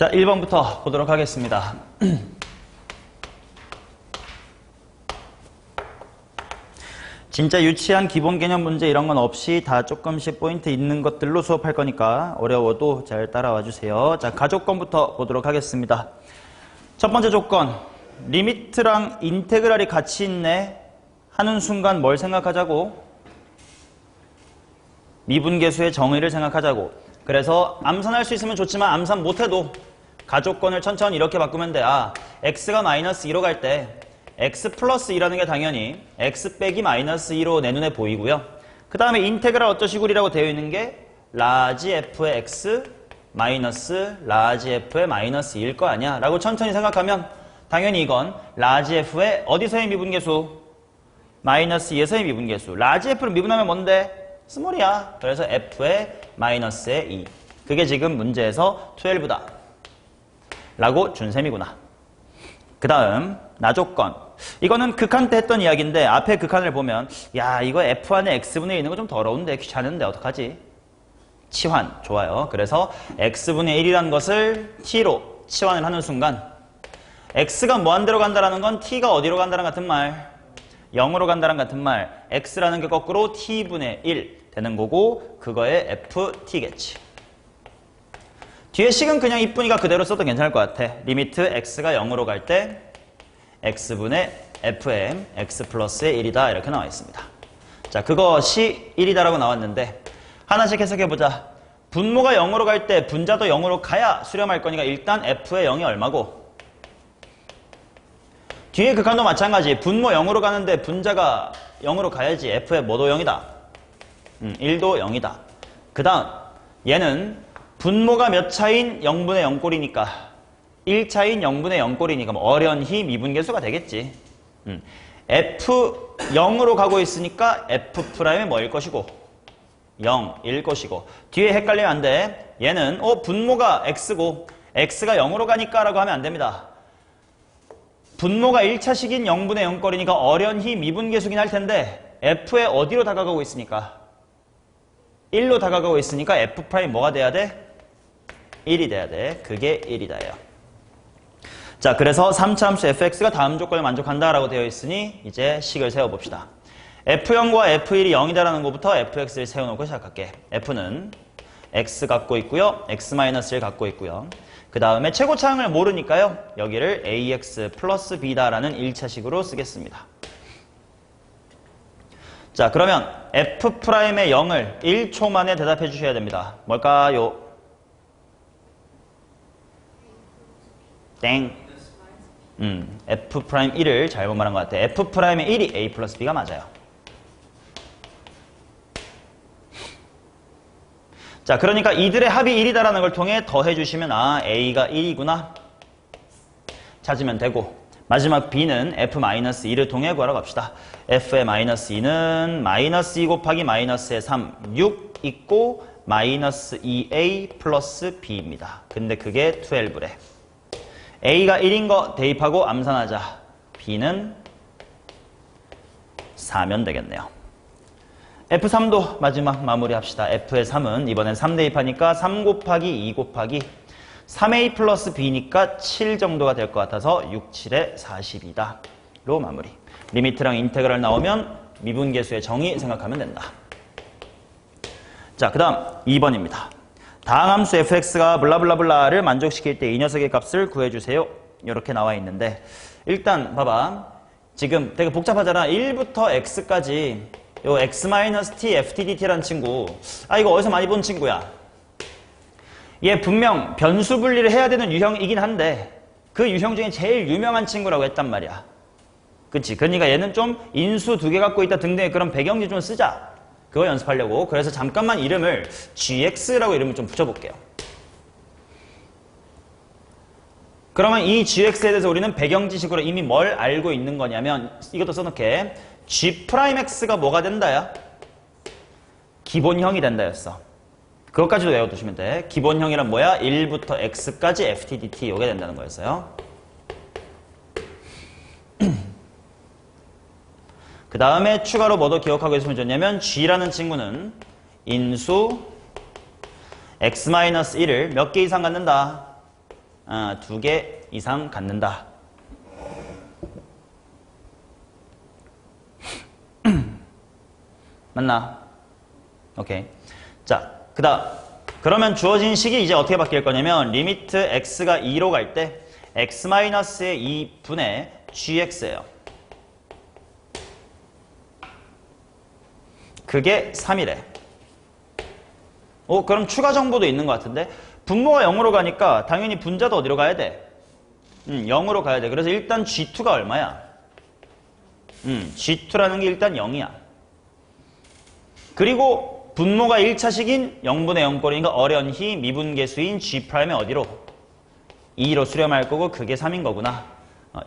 자, 1번부터 보도록 하겠습니다. 진짜 유치한 기본 개념 문제 이런 건 없이 다 조금씩 포인트 있는 것들로 수업할 거니까 어려워도 잘 따라와 주세요. 자, 가조건부터 보도록 하겠습니다. 첫 번째 조건, 리미트랑 인테그랄이 같이 있네 하는 순간 뭘 생각하자고? 미분계수의 정의를 생각하자고. 그래서 암산할 수 있으면 좋지만 암산 못해도 가조건을 천천히 이렇게 바꾸면 돼. 아, x가 마이너스 2로 갈 때 x 플러스 2라는 게 당연히 x 빼기 마이너스 2로 내 눈에 보이고요. 그 다음에 인테그랄 어쩌시구리라고 되어 있는 게 라지 f의 x 마이너스 라지 f의 마이너스 2일 거 아니야 라고 천천히 생각하면 당연히 이건 라지 f의 어디서의 미분계수? 마이너스 2에서의 미분계수. 라지 f를 미분하면 뭔데? 스몰이야. 그래서 f의 마이너스의 2. 그게 지금 문제에서 12다 라고 준 셈이구나. 그 다음 나조건. 이거는 극한 때 했던 이야기인데 앞에 극한을 보면 야, 이거 f 안에 x분의 1 있는 거 좀 더러운데 귀찮은데 어떡하지? 치환. 좋아요. 그래서 x분의 1이라는 것을 t로 치환을 하는 순간 x가 무한대로 간다라는 건 t가 어디로 간다는 같은 말? 0으로 간다는 같은 말. x라는 게 거꾸로 t분의 1 되는 거고 그거의 ft겠지. 뒤에 식은 그냥 이쁘니까 그대로 써도 괜찮을 것 같아. 리미트 x가 0으로 갈 때 x분의 fm x 플러스의 1이다 이렇게 나와 있습니다. 자, 그것이 1이다라고 나왔는데 하나씩 해석해보자. 분모가 0으로 갈 때 분자도 0으로 가야 수렴할 거니까 일단 f의 0이 얼마고? 뒤에 극한도 마찬가지. 분모 0으로 가는데 분자가 0으로 가야지 f의 뭐도 0이다. 1도 0이다. 그 다음 얘는 분모가 몇 차인 0분의 0꼴이니까 1차인 0분의 0꼴이니까 어련히 미분계수가 되겠지. f 0으로 가고 있으니까 f'이 뭐일 것이고 0일 것이고 뒤에 헷갈리면 안 돼. 얘는 분모가 x고 x가 0으로 가니까 라고 하면 안 됩니다. 분모가 1차식인 0분의 0꼴이니까 어련히 미분계수긴 할 텐데 f에 어디로 다가가고 있으니까 1로 다가가고 있으니까 f' 뭐가 돼야 돼? 1이 돼야 돼. 그게 1이다예요. 자, 그래서 3차 함수 fx가 다음 조건을 만족한다라고 되어 있으니 이제 식을 세워봅시다. f0과 f1이 0이다라는 것부터 fx를 세워놓고 시작할게. f는 x 갖고 있고요. x-1 갖고 있고요. 그 다음에 최고차항을 모르니까요. 여기를 ax 플러스 b다라는 1차식으로 쓰겠습니다. 자, 그러면 f'의 0을 1초 만에 대답해 주셔야 됩니다. 뭘까요? 땡. f'1을 잘못 말한 것 같아. f'의 1이 a 플러스 b가 맞아요. 자, 그러니까 이들의 합이 1이다라는 걸 통해 더해 주시면 아, a가 1이구나 찾으면 되고 마지막 b는 f-2를 통해 구하러 갑시다. f의 마이너스 2는 마이너스 2 곱하기 마이너스의 3, 6 있고 마이너스 2a 플러스 b입니다. 근데 그게 12래. a가 1인 거 대입하고 암산하자. b는 4면 되겠네요. f3도 마지막 마무리합시다. f의 3은 이번엔 3 대입하니까 3 곱하기 2 곱하기 3a 플러스 b니까 7 정도가 될 것 같아서 6, 7에 42다. 로 마무리. 리미트랑 인테그랄 나오면 미분계수의 정의 생각하면 된다. 자, 그 다음 2번입니다. 다항 함수 fx가 블라블라블라를 만족시킬 때 이 녀석의 값을 구해주세요. 이렇게 나와 있는데 일단 봐봐. 지금 되게 복잡하잖아. 1부터 x까지 요 x-t ftdt라는 친구. 아, 이거 어디서 많이 본 친구야. 얘 분명 변수 분리를 해야 되는 유형이긴 한데 그 유형 중에 제일 유명한 친구라고 했단 말이야. 그치? 그러니까 얘는 좀 인수 2개 갖고 있다 등등의 그런 배경지 좀 쓰자. 그거 연습하려고. 그래서 잠깐만 이름을 gx라고 이름을 좀 붙여볼게요. 그러면 이 gx에 대해서 우리는 배경 지식으로 이미 뭘 알고 있는 거냐면 이것도 써놓게. g'x가 뭐가 된다야? 기본형이 된다였어. 그것까지도 외워두시면 돼. 기본형이란 뭐야? 1부터 x까지 ftdt 요게 된다는 거였어요. 그 다음에 추가로 뭐도 기억하고 있으면 좋냐면 g라는 친구는 인수 x-1을 몇 개 이상 갖는다? 2개 이상 갖는다. 맞나? 오케이. 자, 그러면 주어진 식이 이제 어떻게 바뀔 거냐면 리미트 x가 2로 갈 때 x-의 2분의 gx예요. 그게 3이래. 그럼 추가 정보도 있는 것 같은데 분모가 0으로 가니까 당연히 분자도 어디로 가야 돼? 0으로 가야 돼. 그래서 일단 G2가 얼마야? G2라는 게 일단 0이야. 그리고 분모가 1차식인 0분의 0꼴이니까 어련히 미분계수인 G'의 어디로? 2로 수렴할 거고 그게 3인 거구나.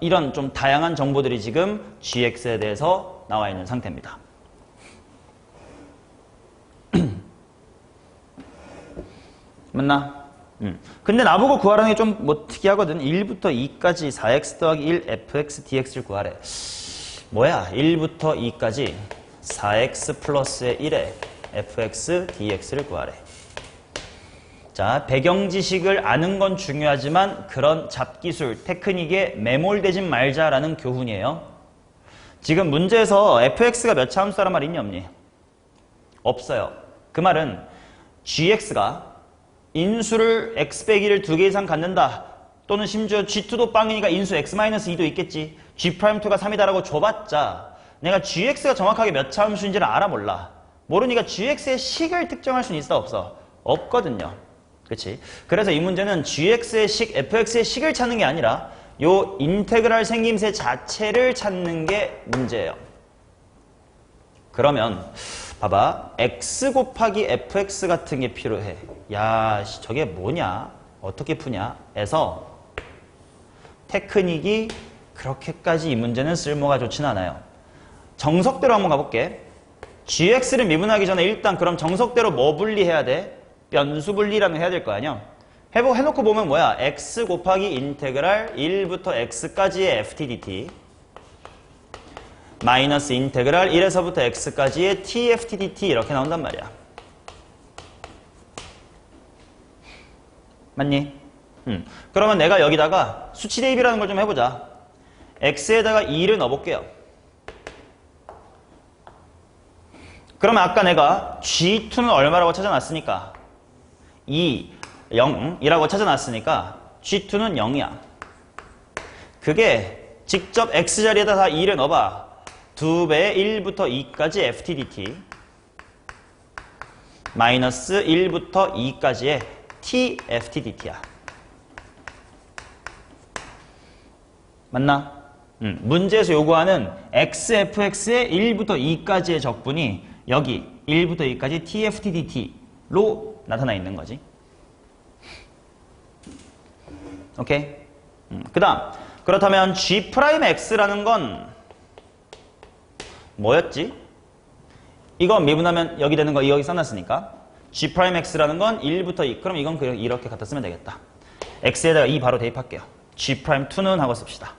이런 좀 다양한 정보들이 지금 GX에 대해서 나와 있는 상태입니다. 맞나? 근데 나보고 구하라는 게 좀 뭐 특이하거든. 1부터 2까지 4x 더하기 1 fx dx를 구하래. 뭐야? 1부터 2까지 4x 플러스의 1에 fx dx를 구하래. 자, 배경 지식을 아는 건 중요하지만 그런 잡기술, 테크닉에 매몰되진 말자라는 교훈이에요. 지금 문제에서 fx가 몇 차 함수란 말 있니 없니? 없어요. 그 말은 gx가 인수를 x 빼기 1을 2개 이상 갖는다. 또는 심지어 g2도 빵이니까 인수 x-2도 있겠지. g'2가 3이다라고 줘봤자 내가 gx가 정확하게 몇 차 함수인지를 알아 몰라. 모르니까 gx의 식을 특정할 수는 있어 없어? 없거든요. 그치? 그래서 이 문제는 gx의 식, fx의 식을 찾는 게 아니라 요 인테그랄 생김새 자체를 찾는 게 문제예요. 그러면 봐봐. x 곱하기 fx 같은 게 필요해. 야, 저게 뭐냐? 어떻게 푸냐? 에서 테크닉이 그렇게까지 이 문제는 쓸모가 좋진 않아요. 정석대로 한번 가볼게. gx를 미분하기 전에 일단 그럼 정석대로 뭐 분리해야 돼? 변수 분리라는 거 해야 될 거 아니야? 해놓고 보면 뭐야? x 곱하기 인테그랄 1부터 x까지의 ftdt 마이너스 인테그랄 1에서부터 x까지의 tftdt 이렇게 나온단 말이야. 맞니? 그러면 내가 여기다가 수치 대입이라는 걸 좀 해보자. x에다가 2를 넣어볼게요. 그러면 아까 내가 G2는 얼마라고 찾아놨으니까 2, 0이라고 찾아놨으니까 G2는 0이야. 그게 직접 X자리에다 다 2를 넣어봐. 2배의 1부터 2까지 FTDT 마이너스 1부터 2까지의 TFTDT야. 맞나? 문제에서 요구하는 XFX의 1부터 2까지의 적분이 여기 1부터 2까지 TFTDT로 나타나 있는 거지. 오케이? 그 다음 그렇다면 G'X라는 건 뭐였지? 이거 미분하면 여기 되는 거 여기 써놨으니까 G'X라는 건 1부터 2. 그럼 이건 그냥 이렇게 갖다 쓰면 되겠다. X에다가 2 바로 대입할게요. G'2는 하고 씁시다.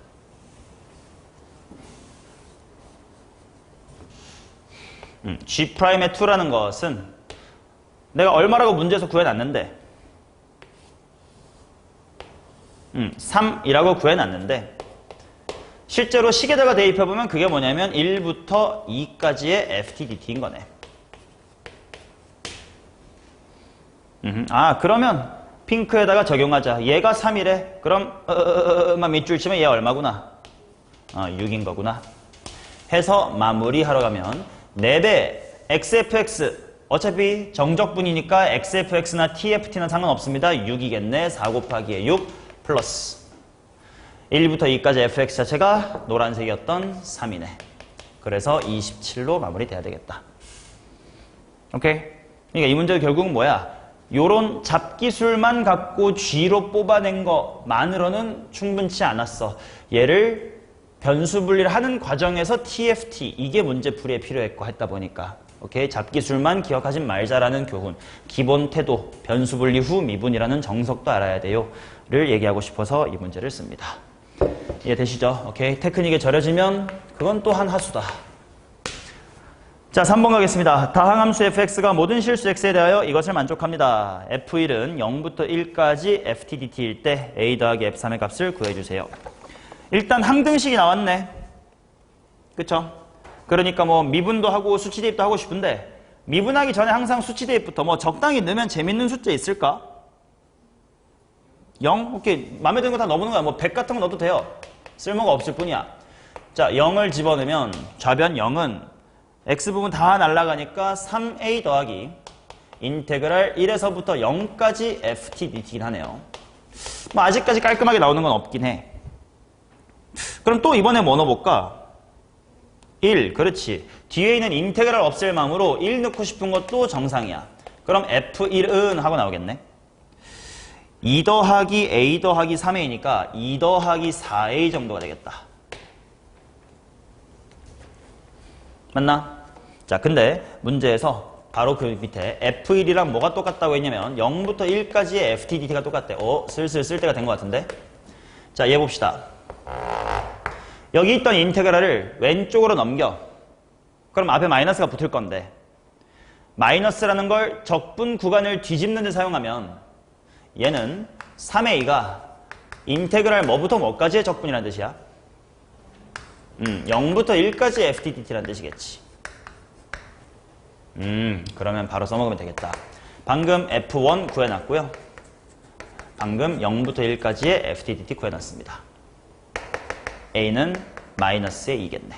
G'의 2라는 것은 내가 얼마라고 문제에서 구해놨는데 3이라고 구해놨는데 실제로 식에다가 대입해보면 그게 뭐냐면 1부터 2까지의 FTDT인 거네. 그러면 핑크에다가 적용하자. 얘가 3이래. 그럼 만 밑줄 치면 얘 얼마구나? 6인 거구나. 해서 마무리하러 가면 4배 XFX 어차피 정적분이니까 XFX나 TFT는 상관없습니다. 6이겠네. 4 곱하기에 6 플러스 1부터 2까지 fx 자체가 노란색이었던 3이네. 그래서 27로 마무리돼야 되겠다. 오케이? 그러니까 이 문제 결국은 뭐야? 요런 잡기술만 갖고 G로 뽑아낸 것만으로는 충분치 않았어. 얘를 변수 분리를 하는 과정에서 TFT 이게 문제 풀이에 필요했고 했다 보니까 오케이? 잡기술만 기억하지 말자라는 교훈. 기본 태도, 변수 분리 후 미분이라는 정석도 알아야 돼요. 를 얘기하고 싶어서 이 문제를 씁니다. 이해되시죠? 오케이. 테크닉에 절여지면 그건 또한 하수다. 자, 3번 가겠습니다. 다항함수 fx가 모든 실수 x에 대하여 이것을 만족합니다. f1은 0부터 1까지 ftdt일 때 a 더하기 f3의 값을 구해주세요. 일단 항등식이 나왔네. 그쵸? 그러니까 뭐 미분도 하고 수치 대입도 하고 싶은데 미분하기 전에 항상 수치 대입부터 뭐 적당히 넣으면 재밌는 숫자 있을까? 0? 오케이. 마음에 드는 거 다 넣어보는 거야. 뭐 100 같은 거 넣어도 돼요. 쓸모가 없을 뿐이야. 자, 0을 집어넣으면 좌변 0은 x부분 다 날아가니까 3a 더하기 인테그랄 1에서부터 0까지 ftdt긴 하네요. 뭐 아직까지 깔끔하게 나오는 건 없긴 해. 그럼 또 이번에 뭐 넣어볼까? 1, 그렇지. 뒤에 있는 인테그랄 없앨 마음으로 1 넣고 싶은 것도 정상이야. 그럼 f1은 하고 나오겠네. 2 더하기 a 더하기 3a니까 2 더하기 4a 정도가 되겠다. 맞나? 자, 근데 문제에서 바로 그 밑에 f1이랑 뭐가 똑같다고 했냐면 0부터 1까지의 ftdt가 똑같대. 슬슬 쓸 때가 된 것 같은데. 자, 얘 봅시다. 여기 있던 인테그랄을 왼쪽으로 넘겨. 그럼 앞에 마이너스가 붙을 건데 마이너스라는 걸 적분 구간을 뒤집는 데 사용하면 얘는 3a가 인테그랄 뭐부터 뭐까지의 적분이라는 뜻이야? 0부터 1까지 ftdt라는 뜻이겠지. 그러면 바로 써먹으면 되겠다. 방금 f1 구해놨고요. 방금 0부터 1까지의 ftdt 구해놨습니다. a는 마이너스의 2겠네.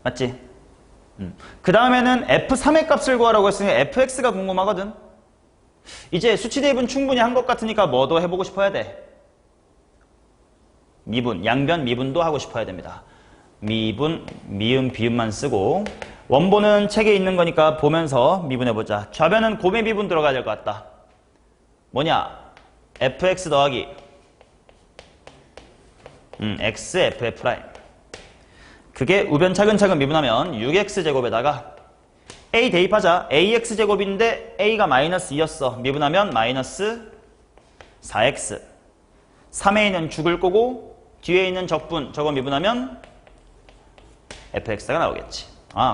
맞지? 그 다음에는 f3의 값을 구하라고 했으니 fx가 궁금하거든. 이제 수치 대입은 충분히 한 것 같으니까 뭐 더 해보고 싶어야 돼? 미분, 양변 미분도 하고 싶어야 됩니다. 미분, 미음, 비음만 쓰고 원본은 책에 있는 거니까 보면서 미분해보자. 좌변은 곱의 미분 들어가야 될 것 같다. 뭐냐? fx 더하기 x f 프라임. 그게 우변 차근차근 미분하면 6x제곱에다가 a 대입하자. ax제곱인데 a가 마이너스 2였어. 미분하면 마이너스 4x. 3a는 죽을 거고 뒤에 있는 적분 저거 미분하면 fx가 나오겠지.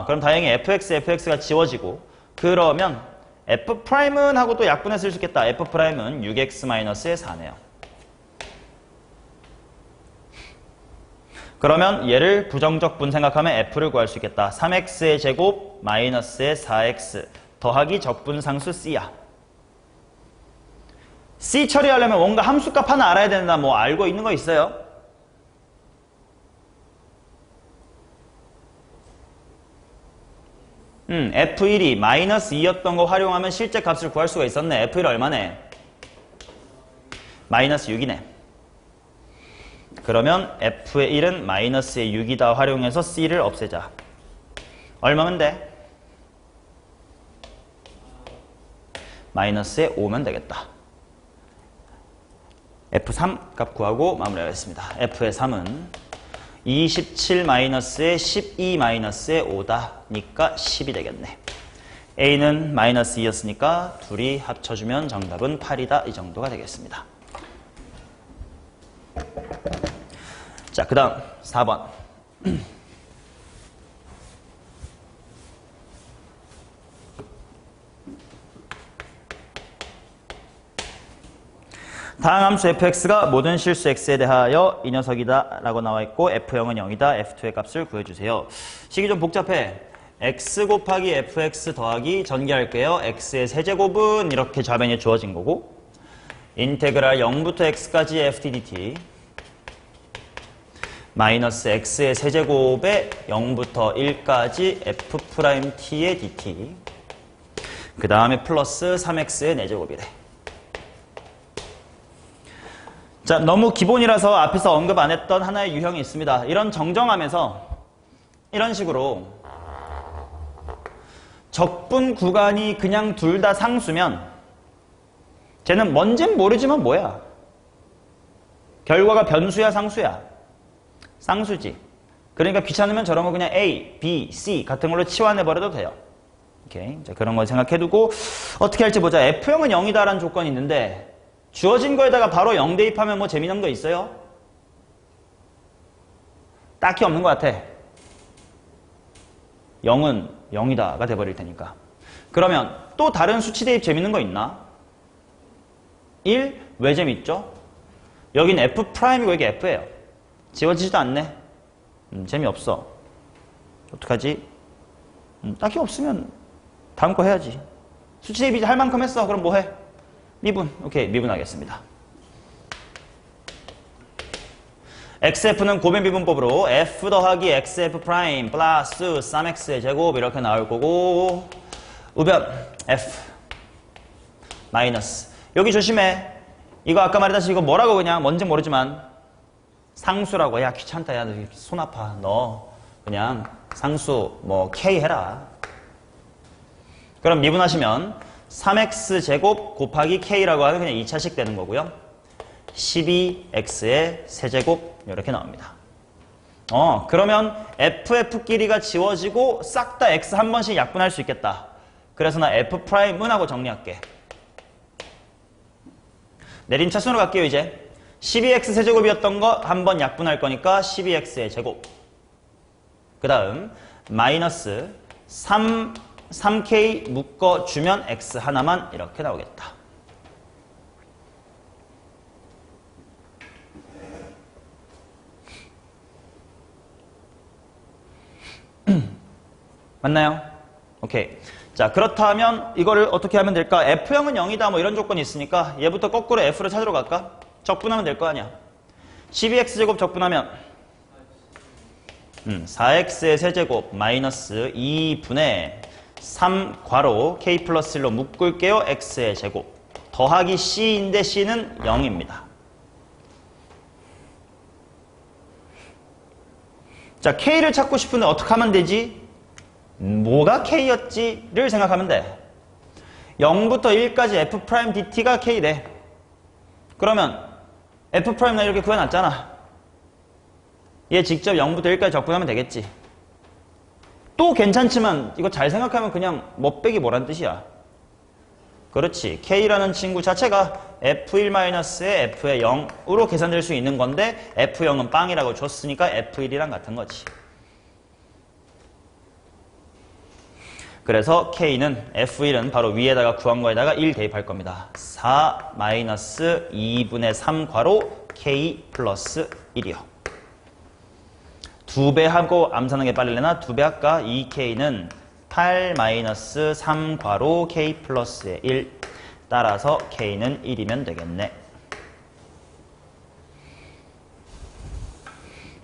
그럼 다행히 fx가 지워지고 그러면 f'은 하고 또 약분해 쓸 수 있겠다. f'은 6x-의 4네요. 그러면 얘를 부정적분 생각하면 f를 구할 수 있겠다. 3x의 제곱 마이너스의 4x 더하기 적분상수 c야. c 처리하려면 뭔가 함수값 하나 알아야 된다. 뭐 알고 있는 거 있어요? f1이 마이너스 2였던 거 활용하면 실제 값을 구할 수가 있었네. f1 얼마네? 마이너스 6이네. 그러면 f의 1은 마이너스의 6이다 활용해서 c를 없애자. 얼마면 돼? 마이너스의 5면 되겠다. f3 값 구하고 마무리하겠습니다. f의 3은 27-의 12-의 5다니까 10이 되겠네. a는 마이너스 2였으니까 둘이 합쳐주면 정답은 8이다. 이 정도가 되겠습니다. 자, 그 다음 4번. 다항함수 fx가 모든 실수 x에 대하여 이 녀석이다 라고 나와있고 f0은 0이다. f2의 값을 구해주세요. 식이 좀 복잡해. x 곱하기 fx 더하기 전개할게요. x의 세제곱은 이렇게 좌변이 주어진 거고 인테그랄 0부터 x까지 ftdt 마이너스 x의 세제곱에 0부터 1까지 f't의 dt 그 다음에 플러스 3x의 4제곱이래. 자, 너무 기본이라서 앞에서 언급 안 했던 하나의 유형이 있습니다. 이런 정정하면서 이런 식으로 적분 구간이 그냥 둘 다 상수면 쟤는 뭔진 모르지만 뭐야? 결과가 변수야 상수야? 쌍수지. 그러니까 귀찮으면 저런 거 그냥 A, B, C 같은 걸로 치환해버려도 돼요. 오케이. 자, 그런 걸 생각해두고 어떻게 할지 보자. F형은 0이다라는 조건이 있는데 주어진 거에다가 바로 0 대입하면 뭐 재미난 거 있어요? 딱히 없는 것 같아. 0은 0이다가 돼버릴 테니까. 그러면 또 다른 수치 대입 재밌는 거 있나? 1? 왜 재밌죠? 여긴 F'이고 여기 F예요. 지워지지도 않네. 재미없어. 어떡하지? 딱히 없으면 다음 거 해야지. 수치 대입 할 만큼 했어. 그럼 뭐 해? 미분. 오케이, 미분하겠습니다. XF는 고배 미분법으로 F 더하기 XF 프라임 플러스 3X의 제곱 이렇게 나올 거고, 우변 F 마이너스. 여기 조심해. 이거 아까 말했다시피 이거 뭐라고 그냥 뭔지 모르지만 상수라고. 야, 귀찮다. 야, 손 아파. 너 그냥 상수 뭐 K 해라. 그럼 미분하시면 3X 제곱 곱하기 K라고 하면 그냥 2차식 되는 거고요. 12X의 세제곱 이렇게 나옵니다. 그러면 FF끼리가 지워지고 싹 다 X 한 번씩 약분할 수 있겠다. 그래서 나 F'은 하고 정리할게. 내림 차순으로 갈게요. 이제 12X 세제곱이었던 거 한 번 약분할 거니까 12X의 제곱. 그 다음 마이너스 3K 묶어주면 X 하나만 이렇게 나오겠다. 맞나요? 오케이. 자, 그렇다면 이거를 어떻게 하면 될까? F형은 0이다 뭐 이런 조건이 있으니까 얘부터 거꾸로 F를 찾으러 갈까? 적분하면 될 거 아니야. 12X제곱 적분하면 4X의 세제곱 마이너스 2분의 3 괄호 K 플러스 1로 묶을게요. X의 제곱 더하기 C인데 C는 0입니다. 자, K를 찾고 싶은데 어떻게 하면 되지? 뭐가 K였지를 생각하면 돼. 0부터 1까지 F'DT가 K래. 그러면 F' 나 이렇게 구해놨잖아. 얘 직접 0부터 1까지 적분하면 되겠지. 또 괜찮지만 이거 잘 생각하면 그냥 뭐 빼기 뭐란 뜻이야. 그렇지. K라는 친구 자체가 F1-의 F의 0으로 계산될 수 있는 건데 F0은 빵이라고 줬으니까 F1이랑 같은 거지. 그래서 K는 F1은 바로 위에다가 구한 거에다가 1 대입할 겁니다. 4 마이너스 2분의 3 괄호 K 플러스 1이요. 2배 하고 암산하는 게 빨리려나? 2배 할까? 2K는 8 마이너스 3 괄호 K 플러스의 1. 따라서 K는 1이면 되겠네.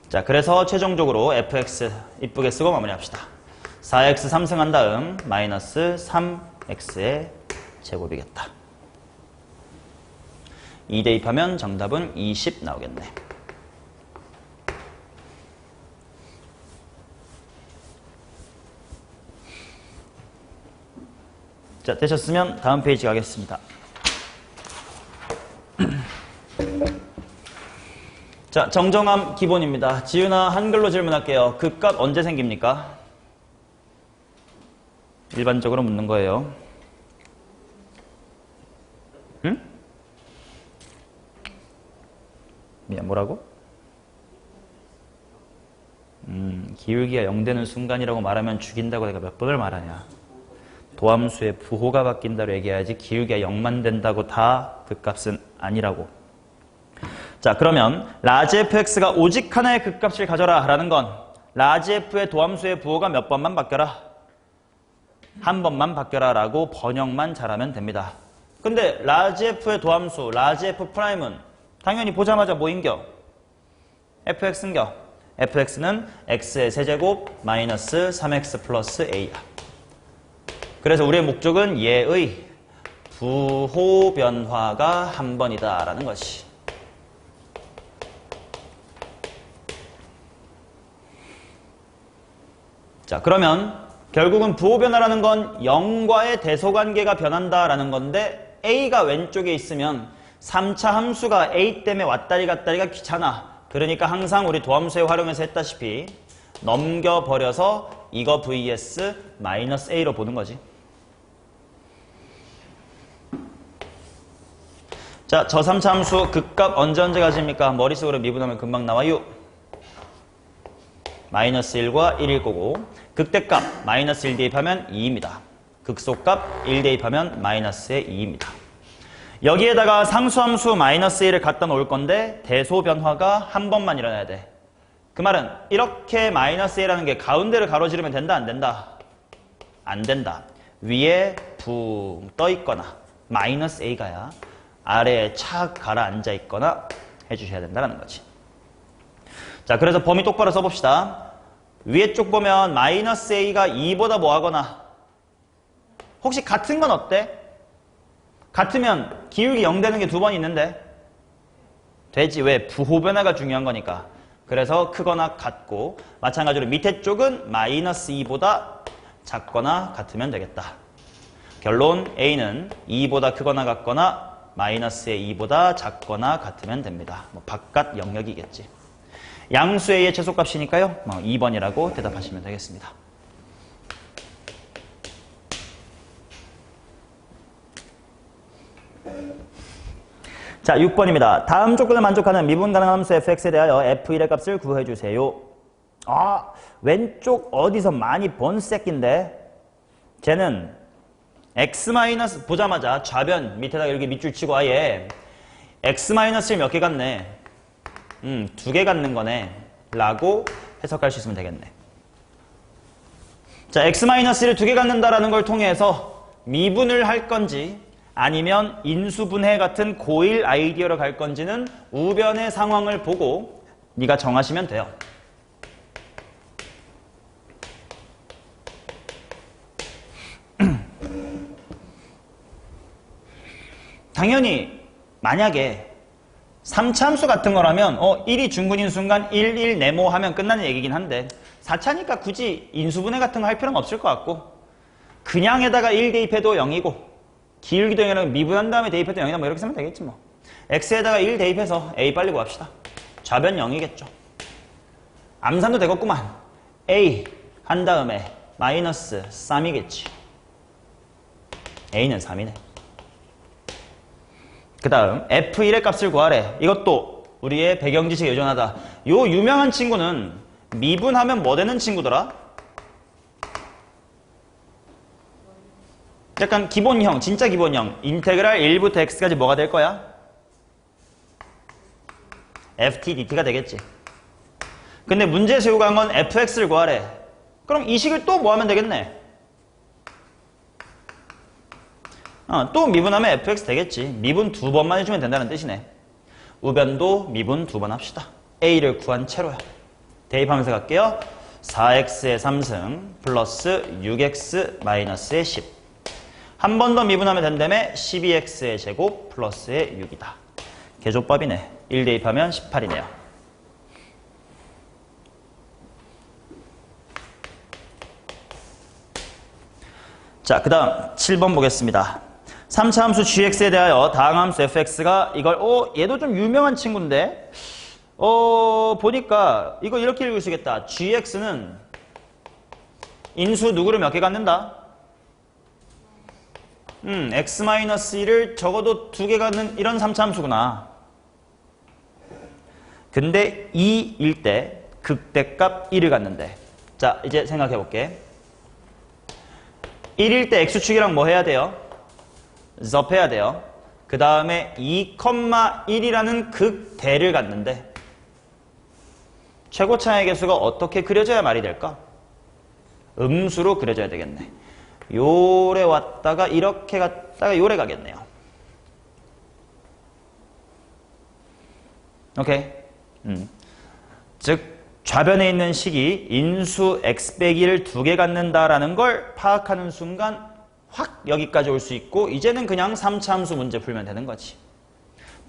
자, 그래서 최종적으로 FX 이쁘게 쓰고 마무리합시다. 4x 3승한 다음 마이너스 3x의 제곱이겠다. 2 대입하면 정답은 20 나오겠네. 자, 되셨으면 다음 페이지 가겠습니다. 자, 정정함 기본입니다. 지윤아, 한글로 질문할게요. 극값 언제 생깁니까? 일반적으로 묻는 거예요. 응? 미안, 뭐라고? 기울기가 0 되는 순간이라고 말하면 죽인다고 내가 몇 번을 말하냐. 도함수의 부호가 바뀐다고 얘기해야지 기울기가 0만 된다고 다 극값은 아니라고. 자, 그러면 라지 fx가 오직 하나의 극값을 가져라 라는 건 라지 f의 도함수의 부호가 몇 번만 바뀌어라? 한 번만 바뀌어라 라고 번역만 잘하면 됩니다. 근데 라지 f의 도함수 라지 f'은 당연히 보자마자 뭐인겨? fx인겨. fx는 x의 세제곱 마이너스 3x 플러스 a야. 그래서 우리의 목적은 얘의 부호 변화가 한 번이다 라는 것이. 자, 그러면 결국은 부호 변화라는 건 0과의 대소관계가 변한다라는 건데 a가 왼쪽에 있으면 3차 함수가 a 때문에 왔다리 갔다리가 귀찮아. 그러니까 항상 우리 도함수에 활용해서 했다시피 넘겨버려서 이거 vs 마이너스 a로 보는 거지. 자, 저 3차 함수 극값 언제 가집니까? 머릿속으로 미분하면 금방 나와요. 마이너스 1과 1일 거고 극대값 마이너스 1 대입하면 2입니다. 극소값 1 대입하면 마이너스의 2입니다. 여기에다가 상수함수 마이너스 1을 갖다 놓을 건데 대소 변화가 한 번만 일어나야 돼. 그 말은 이렇게 마이너스 1이라는 게 가운데를 가로지르면 된다 안 된다? 안 된다. 위에 붕 떠 있거나 마이너스 a가야 아래에 착 가라앉아 있거나 해주셔야 된다는 거지. 자, 그래서 범위 똑바로 써봅시다. 위에 쪽 보면 마이너스 a가 2보다 뭐 하거나 혹시 같은 건 어때? 같으면 기울기 0 되는 게 두 번 있는데 되지. 왜? 부호 변화가 중요한 거니까. 그래서 크거나 같고 마찬가지로 밑에 쪽은 마이너스 2보다 작거나 같으면 되겠다. 결론 a는 2보다 크거나 같거나 마이너스의 2보다 작거나 같으면 됩니다. 뭐 바깥 영역이겠지. 양수 a의 최소값이니까요. 2번이라고 대답하시면 되겠습니다. 자, 6번입니다. 다음 조건을 만족하는 미분 가능한 함수 fx에 대하여 f1의 값을 구해주세요. 아, 왼쪽 어디서 많이 본 새끼인데 쟤는 x- 보자마자 좌변 밑에다가 이렇게 밑줄 치고 아예 x-를 몇 개 갖네. 2개 갖는 거네. 라고 해석할 수 있으면 되겠네. 자, x-를 2개 갖는다라는 걸 통해서 미분을 할 건지 아니면 인수분해 같은 고일 아이디어로 갈 건지는 우변의 상황을 보고 네가 정하시면 돼요. 당연히 만약에 3차함수 같은 거라면 1이 중근인 순간 1, 1 네모하면 끝나는 얘기긴 한데 4차니까 굳이 인수분해 같은 거 할 필요는 없을 것 같고 그냥에다가 1 대입해도 0이고 기울기도 0이라고 미분한 다음에 대입해도 0이다 뭐 이렇게 쓰면 되겠지 뭐. x에다가 1 대입해서 a 빨리 구합시다. 좌변 0이겠죠. 암산도 되겠구만. a 한 다음에 마이너스 3이겠지. a는 3이네. 그 다음 f1의 값을 구하래. 이것도 우리의 배경지식에 의존하다. 요 유명한 친구는 미분하면 뭐 되는 친구더라? 약간 기본형, 진짜 기본형. 인테그랄 1부터 x까지 뭐가 될 거야? ft dt가 되겠지. 근데 문제 세우고 간 건 fx를 구하래. 그럼 이 식을 또 뭐 하면 되겠네? 또 미분하면 fx 되겠지. 미분 2번만 해주면 된다는 뜻이네. 우변도 미분 2번 합시다. a를 구한 채로요. 대입하면서 갈게요. 4x의 3승 플러스 6x 마이너스의 10. 한 번 더 미분하면 된다며 12x의 제곱 플러스의 6이다. 개조법이네. 1 대입하면 18이네요. 자, 그 다음 7번 보겠습니다. 3차 함수 gx에 대하여 다항 함수 fx가 이걸 얘도 좀 유명한 친구인데 보니까 이거 이렇게 읽을 수 있겠다. gx는 인수 누구를 몇 개 갖는다? x-1을 적어도 2개 갖는 이런 3차 함수구나. 근데 2일 때 극대값 1을 갖는데 자, 이제 생각해 볼게. 1일 때 x축이랑 뭐 해야 돼요? 접해야 돼요. 그 다음에 2,1이라는 극대를 갖는데 최고차의 개수가 어떻게 그려져야 말이 될까? 음수로 그려져야 되겠네. 요래 왔다가 이렇게 갔다가 요래 가겠네요. 오케이? 즉 좌변에 있는 식이 인수 x 빼기 1을 2개 갖는다라는 걸 파악하는 순간 확 여기까지 올 수 있고 이제는 그냥 3차 함수 문제 풀면 되는 거지.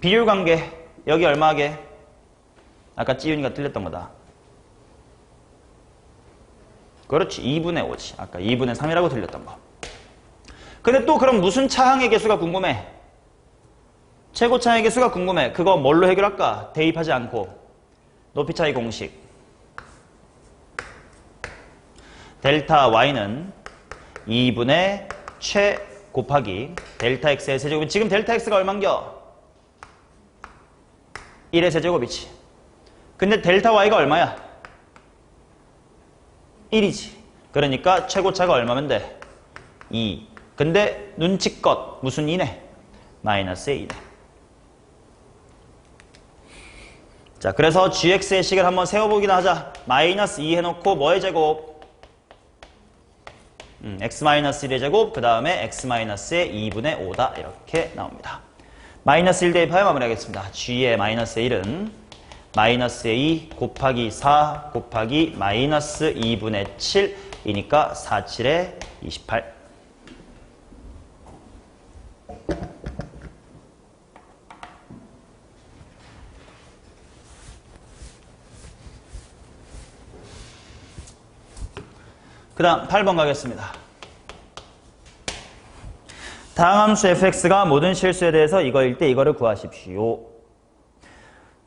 비율관계 여기 얼마 하게? 아까 찌윤이가 틀렸던 거다. 그렇지. 2분의 5지. 아까 2분의 3이라고 틀렸던 거. 근데 또 그럼 무슨 차항의 개수가 궁금해? 최고차항의 개수가 궁금해. 그거 뭘로 해결할까? 대입하지 않고. 높이차이 공식. 델타 y는 2분의 최 곱하기 델타 x의 세제곱이 지금 델타 x가 얼만겨? 1의 세제곱이지. 근데 델타 y가 얼마야? 1이지. 그러니까 최고차가 얼마면 돼? 2. 근데 눈치껏 무슨 2네? 마이너스의 2네. 자, 그래서 gx의 식을 한번 세워보기나 하자. 마이너스 2 해놓고 뭐의 제곱? x-1의 제곱, 그 다음에 x-의 2분의 5다. 이렇게 나옵니다. 마이너스 1 대입하여 마무리하겠습니다. g의 마이너스의 1은 마이너스의 2 곱하기 4 곱하기 마이너스 2분의 7이니까 4, 7에 28. 그 다음 8번 가겠습니다. 다음 함수 fx가 모든 실수에 대해서 이거일 때 이거를 구하십시오.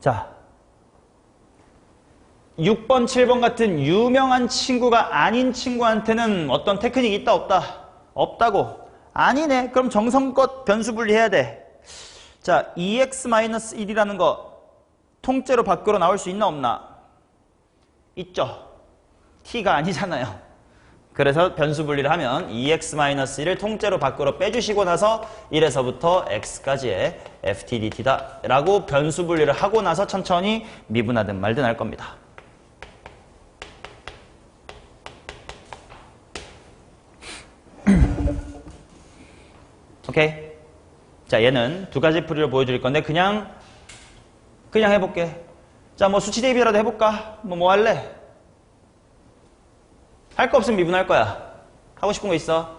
자, 6번, 7번 같은 유명한 친구가 아닌 친구한테는 어떤 테크닉이 있다 없다? 없다고. 아니네. 그럼 정성껏 변수 분리해야 돼. 자, 2x-1이라는 거 통째로 밖으로 나올 수 있나 없나? 있죠. t가 아니잖아요. 그래서 변수 분리를 하면 2x-1을 통째로 밖으로 빼주시고 나서 1에서부터 x까지의 ftdt다 라고 변수 분리를 하고 나서 천천히 미분하든 말든 할 겁니다. 오케이? 자, 얘는 두 가지 풀이를 보여드릴 건데 그냥 해볼게. 자, 뭐 수치 대입이라도 해볼까? 뭐 할래? 할 거 없으면 미분할 거야. 하고 싶은 거 있어?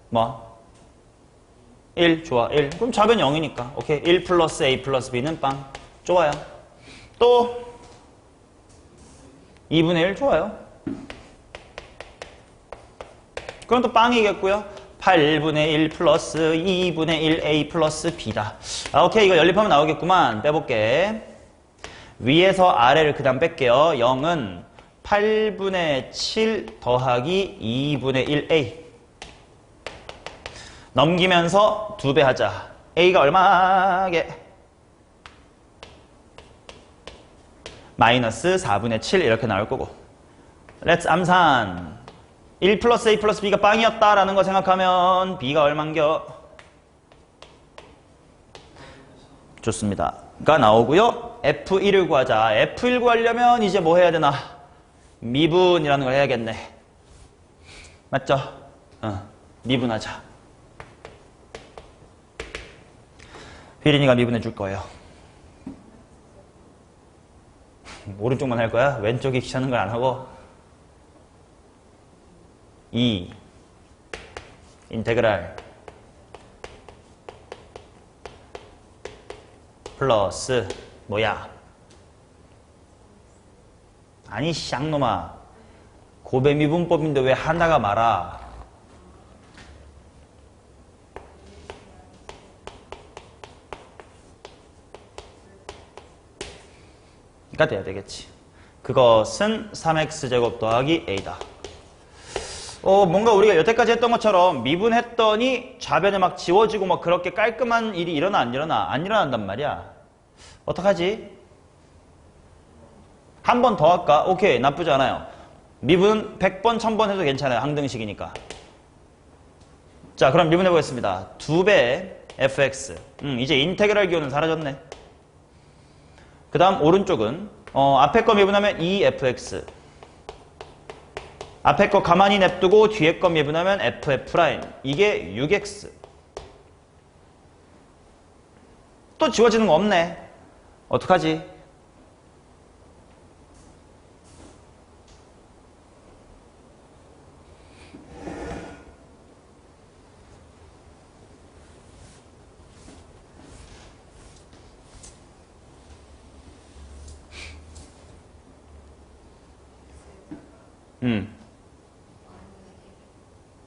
뭐? 1, 좋아. 1. 그럼 좌변 0이니까. 오케이. 1 플러스 A 플러스 B는 빵. 좋아요. 또 2분의 1 좋아요. 그럼 또 빵이겠고요. 8분의 1 플러스 2분의 1 A 플러스 B다. 아, 오케이. 이거 연립하면 나오겠구만. 빼볼게. 위에서 아래를 그 다음 뺄게요. 0은 8분의 7 더하기 2분의 1A. 넘기면서 2배 하자. A가 얼마게? 마이너스 4분의 7 이렇게 나올 거고. 렛츠 암산. 1 플러스 A 플러스 B가 빵이었다라는 거 생각하면 B가 얼만겨? 좋습니다. 가 나오고요. F1을 구하자. F1 구하려면 이제 뭐 해야 되나? 미분이라는 걸 해야겠네. 맞죠? 미분하자. 휘린이가 미분해 줄 거예요. 오른쪽만 할 거야? 왼쪽이 귀찮은 걸 안 하고 2 인테그랄 플러스 뭐야? 아니 쌍놈아, 고배미분법인데 왜 하나가 말아? 가 돼야 되겠지. 그것은 3x제곱 더하기 a다. 뭔가 우리가 여태까지 했던 것처럼 미분했더니 좌변에 막 지워지고 막 그렇게 깔끔한 일이 일어나 안 일어나? 안 일어난단 말이야. 어떡하지? 한 번 더 할까? 오케이, 나쁘지 않아요. 미분 100번, 1000번 해도 괜찮아요. 항등식이니까. 자, 그럼 미분해 보겠습니다. 2배 fx. 이제 인테그랄 기호는 사라졌네. 그 다음 오른쪽은 앞에 거 미분하면 2fx. 앞에 거 가만히 냅두고 뒤에 거 미분하면 ff'. 이게 6x. 또 지워지는 거 없네. 어떡하지?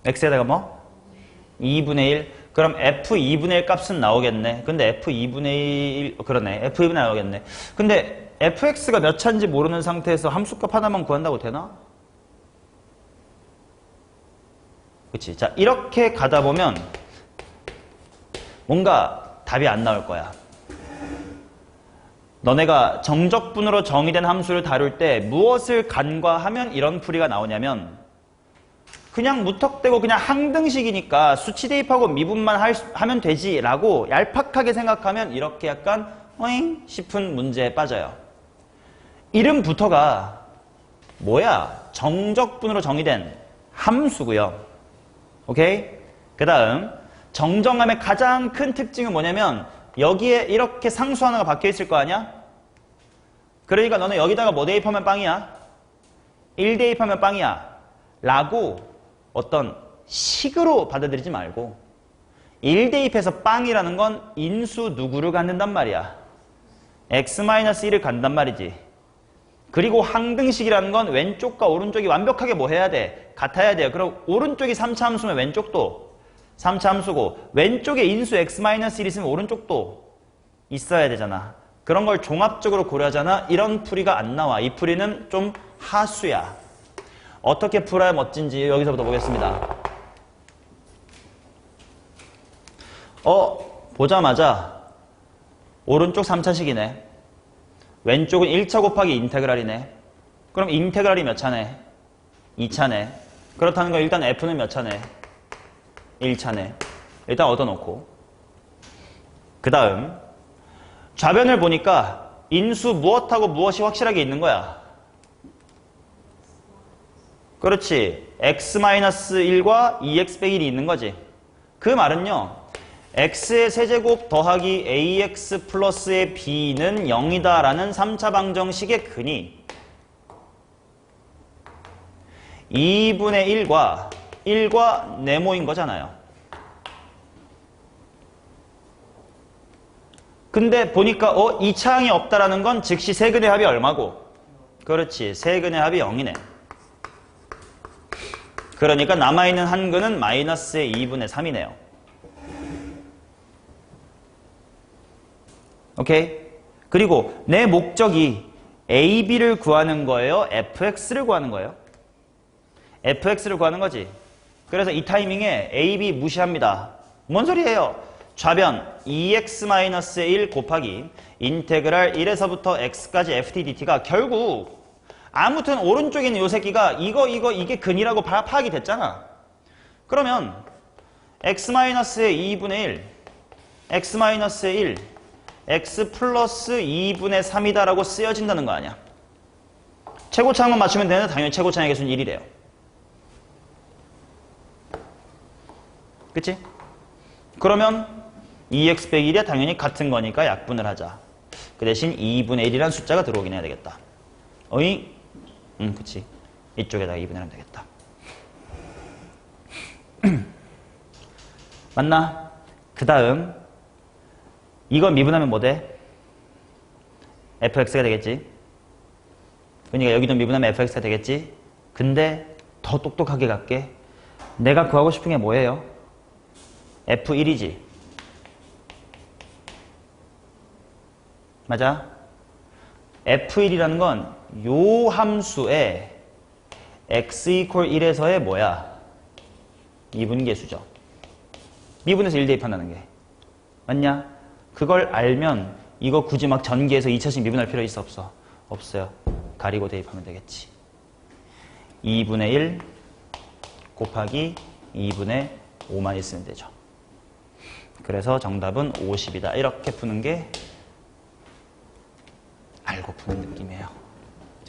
x에다가 뭐? 2분의 1. 그럼 f2분의 1 값은 나오겠네. 근데 f2분의 1, 그러네. f2분의 1 나오겠네. 근데 fx가 몇 차인지 모르는 상태에서 함수값 하나만 구한다고 되나? 그치. 자, 이렇게 가다 보면 뭔가 답이 안 나올 거야. 너네가 정적분으로 정의된 함수를 다룰 때 무엇을 간과하면 이런 풀이가 나오냐면 그냥 무턱대고 그냥 항등식이니까 수치 대입하고 미분만 하면 되지 라고 얄팍하게 생각하면 이렇게 약간 어잉 싶은 문제에 빠져요. 이름부터가 뭐야? 정적분으로 정의된 함수고요. 오케이? 그 다음 정정함의 가장 큰 특징은 뭐냐면 여기에 이렇게 상수 하나가 박혀 있을 거 아니야? 그러니까 너는 여기다가 뭐 대입하면 빵이야? 1 대입하면 빵이야 라고 어떤 식으로 받아들이지 말고 1 대입해서 빵이라는 건 인수 누구를 갖는단 말이야? x-1을 갖는단 말이지. 그리고 항등식이라는 건 왼쪽과 오른쪽이 완벽하게 뭐 해야 돼? 같아야 돼요. 그럼 오른쪽이 3차 함수면 왼쪽도 3차 함수고 왼쪽에 인수 x-1 있으면 오른쪽도 있어야 되잖아. 그런 걸 종합적으로 고려하잖아. 이런 풀이가 안 나와. 이 풀이는 좀 하수야. 어떻게 풀어야 멋진지 여기서부터 보겠습니다. 보자마자 오른쪽 3차식이네. 왼쪽은 1차 곱하기 인테그랄이네. 그럼 인테그랄이 몇 차네? 2차네. 그렇다는 건 일단 F는 몇 차네? 1차네. 일단 얻어놓고 그 다음 좌변을 보니까 인수 무엇하고 무엇이 확실하게 있는 거야? 그렇지. x-1과 2x-1이 있는 거지. 그 말은요. x의 세제곱 더하기 ax 플러스의 b는 0이다 라는 3차 방정식의 근이 2분의 1과 네모인 거잖아요. 근데 보니까 2차항이 없다라는 건 즉시 세근의 합이 얼마고? 그렇지. 세근의 합이 0이네. 그러니까 남아있는 한 근은 마이너스의 2분의 3이네요. 오케이? 그리고 내 목적이 AB를 구하는 거예요? FX를 구하는 거예요? FX를 구하는 거지. 그래서 이 타이밍에 AB 무시합니다. 뭔 소리예요? 좌변 2x-1 곱하기 인테그랄 1에서부터 x까지 ftdt가 결국 아무튼 오른쪽에 있는 요 새끼가 이게 근이라고 파악이 됐잖아. 그러면 x-의 2분의 1, x-의 1, x 플러스 2분의 3이다 라고 쓰여진다는 거 아니야. 최고차항만 맞추면 되는데 당연히 최고차항의 개수는 1이래요. 그치? 그러면 2x 빼기 1이 당연히 같은 거니까 약분을 하자. 그 대신 2분의 1이라는 숫자가 들어오긴 해야 되겠다. 어이? 그치. 이쪽에다가 2분의 1 하면 되겠다. 맞나? 그 다음 이거 미분하면 뭐 돼? fx가 되겠지. 그러니까 여기도 미분하면 fx가 되겠지. 근데 더 똑똑하게 갈게. 내가 구하고 싶은 게 뭐예요? f1이지. 맞아? f1이라는 건 요 함수의 x equal 1에서의 뭐야? 미분계수죠. 미분에서 1 대입한다는 게. 맞냐? 그걸 알면 이거 굳이 막 전개해서 2차식 미분할 필요 있어 없어? 없어요. 가리고 대입하면 되겠지. 2분의 1 곱하기 2분의 5만 있으면 되죠. 그래서 정답은 50이다. 이렇게 푸는 게 알고 푸는 느낌이에요.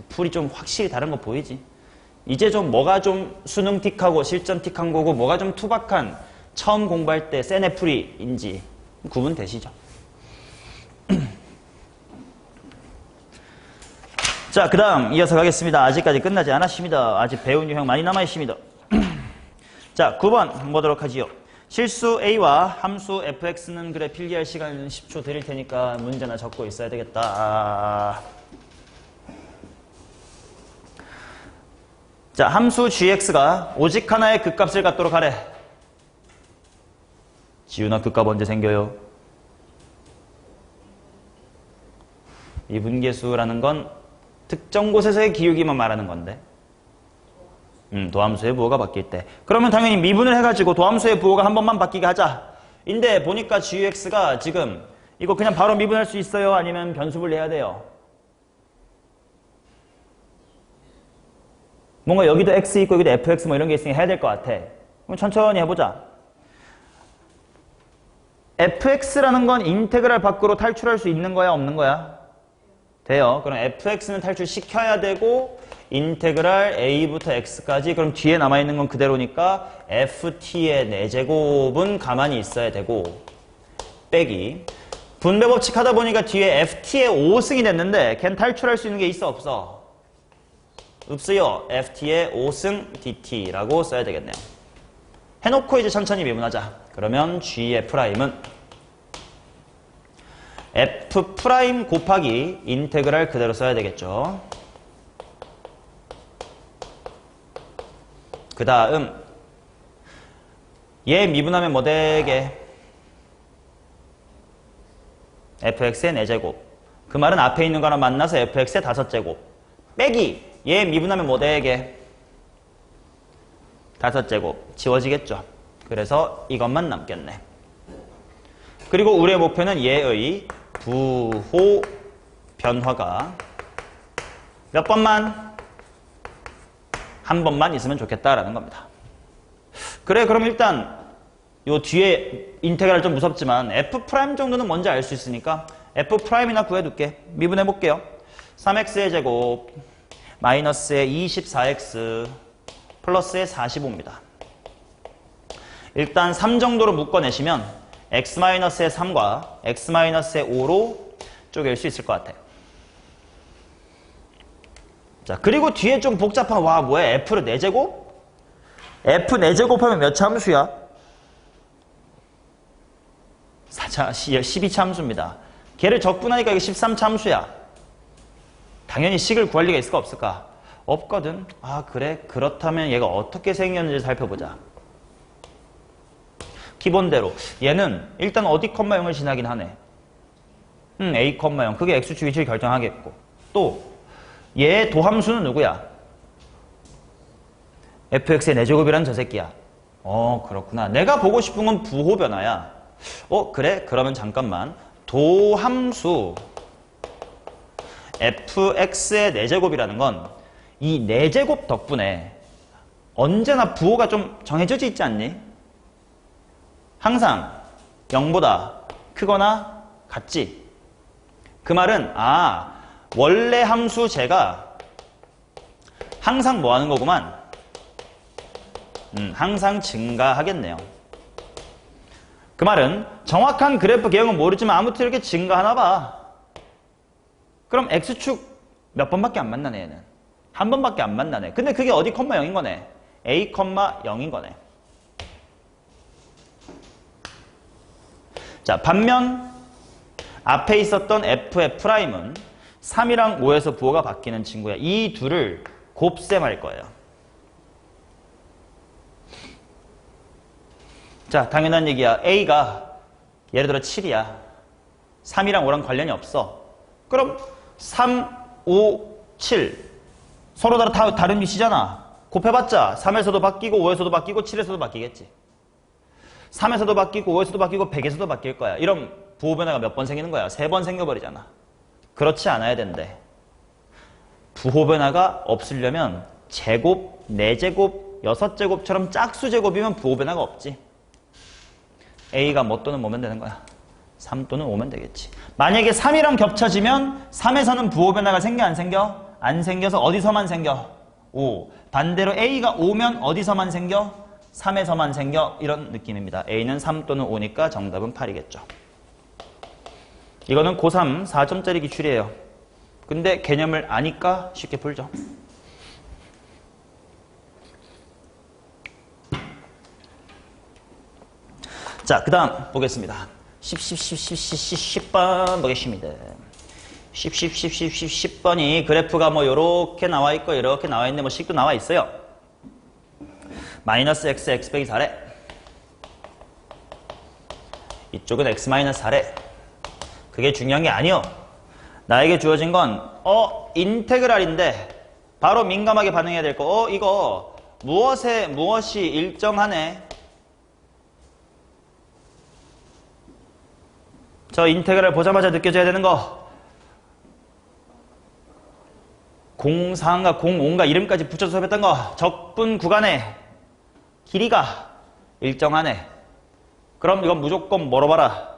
풀이 좀 확실히 다른 거 보이지? 이제 좀 뭐가 좀 수능 틱하고 실전 틱한 거고 뭐가 좀 투박한 처음 공부할 때 세네 풀이인지 구분되시죠? 자, 그 다음 이어서 가겠습니다. 아직까지 끝나지 않았습니다. 아직 배운 유형 많이 남아있습니다. 자, 9번 보도록 하지요. 실수 A와 함수 fx는 그래 필기할 시간 10초 드릴 테니까 문제나 적고 있어야 되겠다. 자, 함수 gx가 오직 하나의 극값을 갖도록 하래. 지훈아, 극값 언제 생겨요? 미분계수라는 건 특정 곳에서의 기울기만 말하는 건데. 도함수의 부호가 바뀔 때. 그러면 당연히 미분을 해가지고 도함수의 부호가 한 번만 바뀌게 하자. 인데 보니까 gx가 지금 이거 그냥 바로 미분할 수 있어요? 아니면 변수분리해야 돼요? 뭔가 여기도 x 있고 여기도 fx 뭐 이런 게 있으니 해야 될 것 같아. 그럼 천천히 해보자. fx라는 건 인테그랄 밖으로 탈출할 수 있는 거야, 없는 거야? 돼요. 그럼 fx는 탈출시켜야 되고 인테그랄 a부터 x까지 그럼 뒤에 남아있는 건 그대로니까 ft의 4제곱은 가만히 있어야 되고 빼기 분배 법칙 하다 보니까 뒤에 ft의 5승이 됐는데 걘 탈출할 수 있는 게 있어, 없어? 없어요. ft의 5승 dt라고 써야 되겠네요. 해놓고 이제 천천히 미분하자. 그러면 gf'은 f' 곱하기 인테그랄 그대로 써야 되겠죠. 그 다음 얘 미분하면 뭐 되게? fx의 4제곱. 그 말은 앞에 있는 거랑 만나서 fx의 5제곱. 빼기 얘 미분하면 뭐 되게? 5제곱. 지워지겠죠. 그래서 이것만 남겠네. 그리고 우리의 목표는 얘의 부호 변화가 몇 번만? 한 번만 있으면 좋겠다라는 겁니다. 그래, 그럼 일단 요 뒤에 인테그랄 좀 무섭지만 f' 정도는 뭔지 알 수 있으니까 f'이나 구해둘게. 미분해 볼게요. 3x의 제곱 마이너스의 24x 플러스의 45입니다. 일단 3 정도로 묶어내시면 x-의 3과 x-의 5로 쪼갤 수 있을 것 같아요. 자, 그리고 뒤에 좀 복잡한, 와, 뭐야? f를 4제곱? f 4제곱 하면 몇 참수야? 12참수입니다. 걔를 적분하니까 이게 13참수야. 당연히 식을 구할 리가 있을까 없을까? 없거든. 아, 그래? 그렇다면 얘가 어떻게 생겼는지 살펴보자. 기본대로 얘는 일단 어디 컴마 0을 지나긴 하네. a 컴마 0. 그게 x축 위치를 결정하겠고. 또 얘의 도함수는 누구야? fx의 4제곱이라는 저 새끼야. 그렇구나. 내가 보고 싶은 건 부호 변화야. 그래? 그러면 잠깐만. 도함수 fx의 4제곱이라는 건 이 4제곱 덕분에 언제나 부호가 좀 정해져 있지 않니? 항상 0보다 크거나 같지? 그 말은 원래 함수 제가 항상 뭐 하는 거구만? 항상 증가하겠네요. 그 말은 정확한 그래프 개형은 모르지만 아무튼 이렇게 증가하나 봐. 그럼 x축 몇 번밖에 안 만나네, 얘는. 한 번밖에 안 만나네. 근데 그게 어디 컴마 0인 거네. a 컴마 0인 거네. 자, 반면 앞에 있었던 f'은 3이랑 5에서 부호가 바뀌는 친구야. 이 둘을 곱셈할 거예요. 자, 당연한 얘기야. a가 예를 들어 7이야. 3이랑 5랑 관련이 없어. 그럼 3, 5, 7 서로 다 다른 위치잖아. 곱해봤자 3에서도 바뀌고 5에서도 바뀌고 7에서도 바뀌겠지. 3에서도 바뀌고 5에서도 바뀌고 100에서도 바뀔 거야. 이런 부호 변화가 몇 번 생기는 거야? 3번 생겨버리잖아. 그렇지 않아야 된대. 부호 변화가 없으려면 제곱, 4제곱, 6제곱처럼 짝수 제곱이면 부호 변화가 없지. a가 뭐 또는 뭐면 되는 거야? 3 또는 5면 되겠지. 만약에 3이랑 겹쳐지면 3에서는 부호 변화가 생겨 안 생겨? 안 생겨서 어디서만 생겨? 5. 반대로 a가 5면 어디서만 생겨? 3에서만 생겨. 이런 느낌입니다. a는 3 또는 5니까 정답은 8이겠죠. 이거는 고3 4점짜리 기출이에요. 근데 개념을 아니까 쉽게 풀죠. 자, 그 다음 보겠습니다. 10번 보겠습니다. 10번이 그래프가 뭐 요렇게 나와 있고 이렇게 나와 있는데 뭐 식도 나와 있어요. 마이너스 x, x 빼기 4래. 이쪽은 x 마이너스 4래. 그게 중요한 게 아니요. 나에게 주어진 건 인테그랄인데 바로 민감하게 반응해야 될 거. 이거 무엇이 일정하네. 저 인테그랄 보자마자 느껴져야 되는 거. 04인가 05인가 이름까지 붙여서 수업했던 거. 적분 구간의 길이가 일정하네. 그럼 이건 무조건 뭐로 봐라?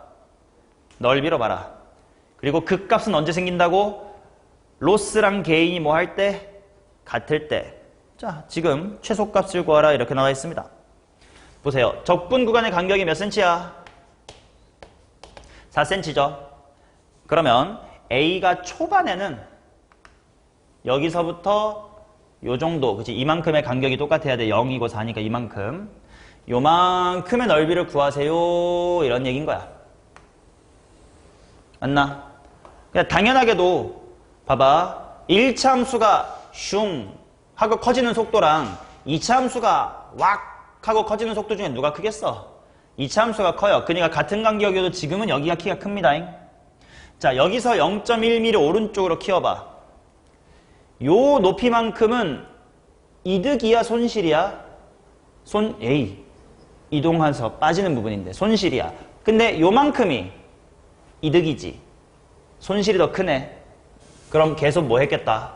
넓이로 봐라. 그리고 그 값은 언제 생긴다고? 로스랑 게인이 뭐 할 때? 같을 때. 자, 지금 최소값을 구하라 이렇게 나와 있습니다. 보세요. 적분 구간의 간격이 몇 cm야? 4cm죠. 그러면 A가 초반에는 여기서부터 요 정도, 그치? 이만큼의 간격이 똑같아야 돼. 0이고 4니까 이만큼. 요만큼의 넓이를 구하세요. 이런 얘기인 거야. 맞나? 그냥 당연하게도 봐봐. 1차 함수가 슝 하고 커지는 속도랑 2차 함수가 왁 하고 커지는 속도 중에 누가 크겠어? 2차 함수가 커요. 그러니까 같은 간격이어도 지금은 여기가 키가 큽니다. 자, 여기서 0.1mm 오른쪽으로 키워봐. 요 높이만큼은 이득이야, 손실이야? 에이, 이동해서 빠지는 부분인데 손실이야. 근데 요만큼이 이득이지. 손실이 더 크네. 그럼 계속 뭐 했겠다?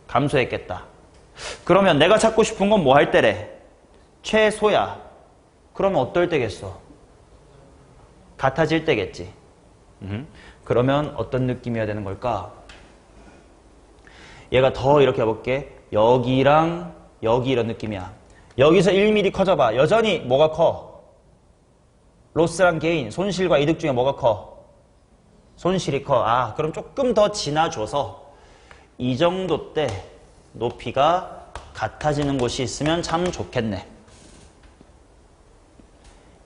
감소했겠다. 그러면 내가 찾고 싶은 건 뭐 할 때래? 최소야. 그러면 어떨 때겠어? 같아질 때겠지. 그러면 어떤 느낌이어야 되는 걸까? 얘가 더 이렇게 해볼게. 여기랑 여기 이런 느낌이야. 여기서 1mm 커져봐. 여전히 뭐가 커? 로스랑 게인, 손실과 이득 중에 뭐가 커? 손실이 커. 아, 그럼 조금 더 지나줘서 이 정도 때 높이가 같아지는 곳이 있으면 참 좋겠네.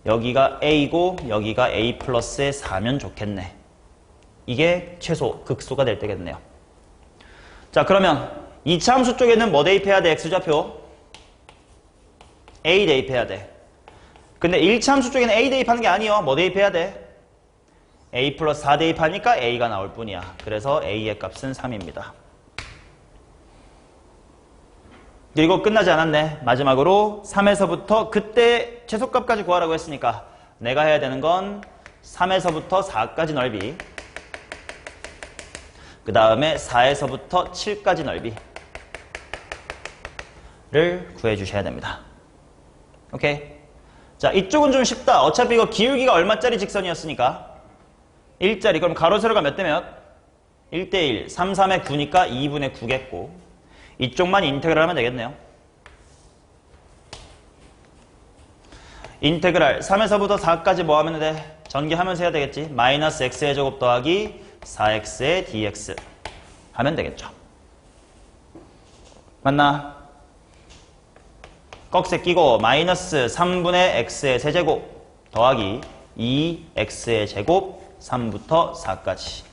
여기가 A고 여기가 A 플러스의 4면 좋겠네. 이게 최소, 극소가 될 때겠네요. 자, 그러면 2차 함수 쪽에는 뭐 대입해야 돼? X좌표 A 대입해야 돼. 근데 1차 함수 쪽에는 A 대입하는 게 아니요. 뭐 대입해야 돼? A 플러스 4 대입하니까 A가 나올 뿐이야. 그래서 A의 값은 3입니다. 그리고 끝나지 않았네. 마지막으로 3에서부터 그때 최소값까지 구하라고 했으니까 내가 해야 되는 건 3에서부터 4까지 넓이, 그 다음에 4에서부터 7까지 넓이를 구해주셔야 됩니다. 오케이? 자, 이쪽은 좀 쉽다. 어차피 이거 기울기가 얼마짜리 직선이었으니까 1짜리. 그럼 가로 세로가 몇 대 몇? 1대1. 3, 3의 9니까 2분의 9겠고 이쪽만 인테그랄 하면 되겠네요. 인테그랄 3에서부터 4까지 뭐 하면 돼? 전개하면서 해야 되겠지. 마이너스 x의 제곱 더하기 4x의 dx 하면 되겠죠. 맞나? 꺽쇠 끼고 마이너스 3분의 x의 세제곱 더하기 2x의 제곱 3부터 4까지.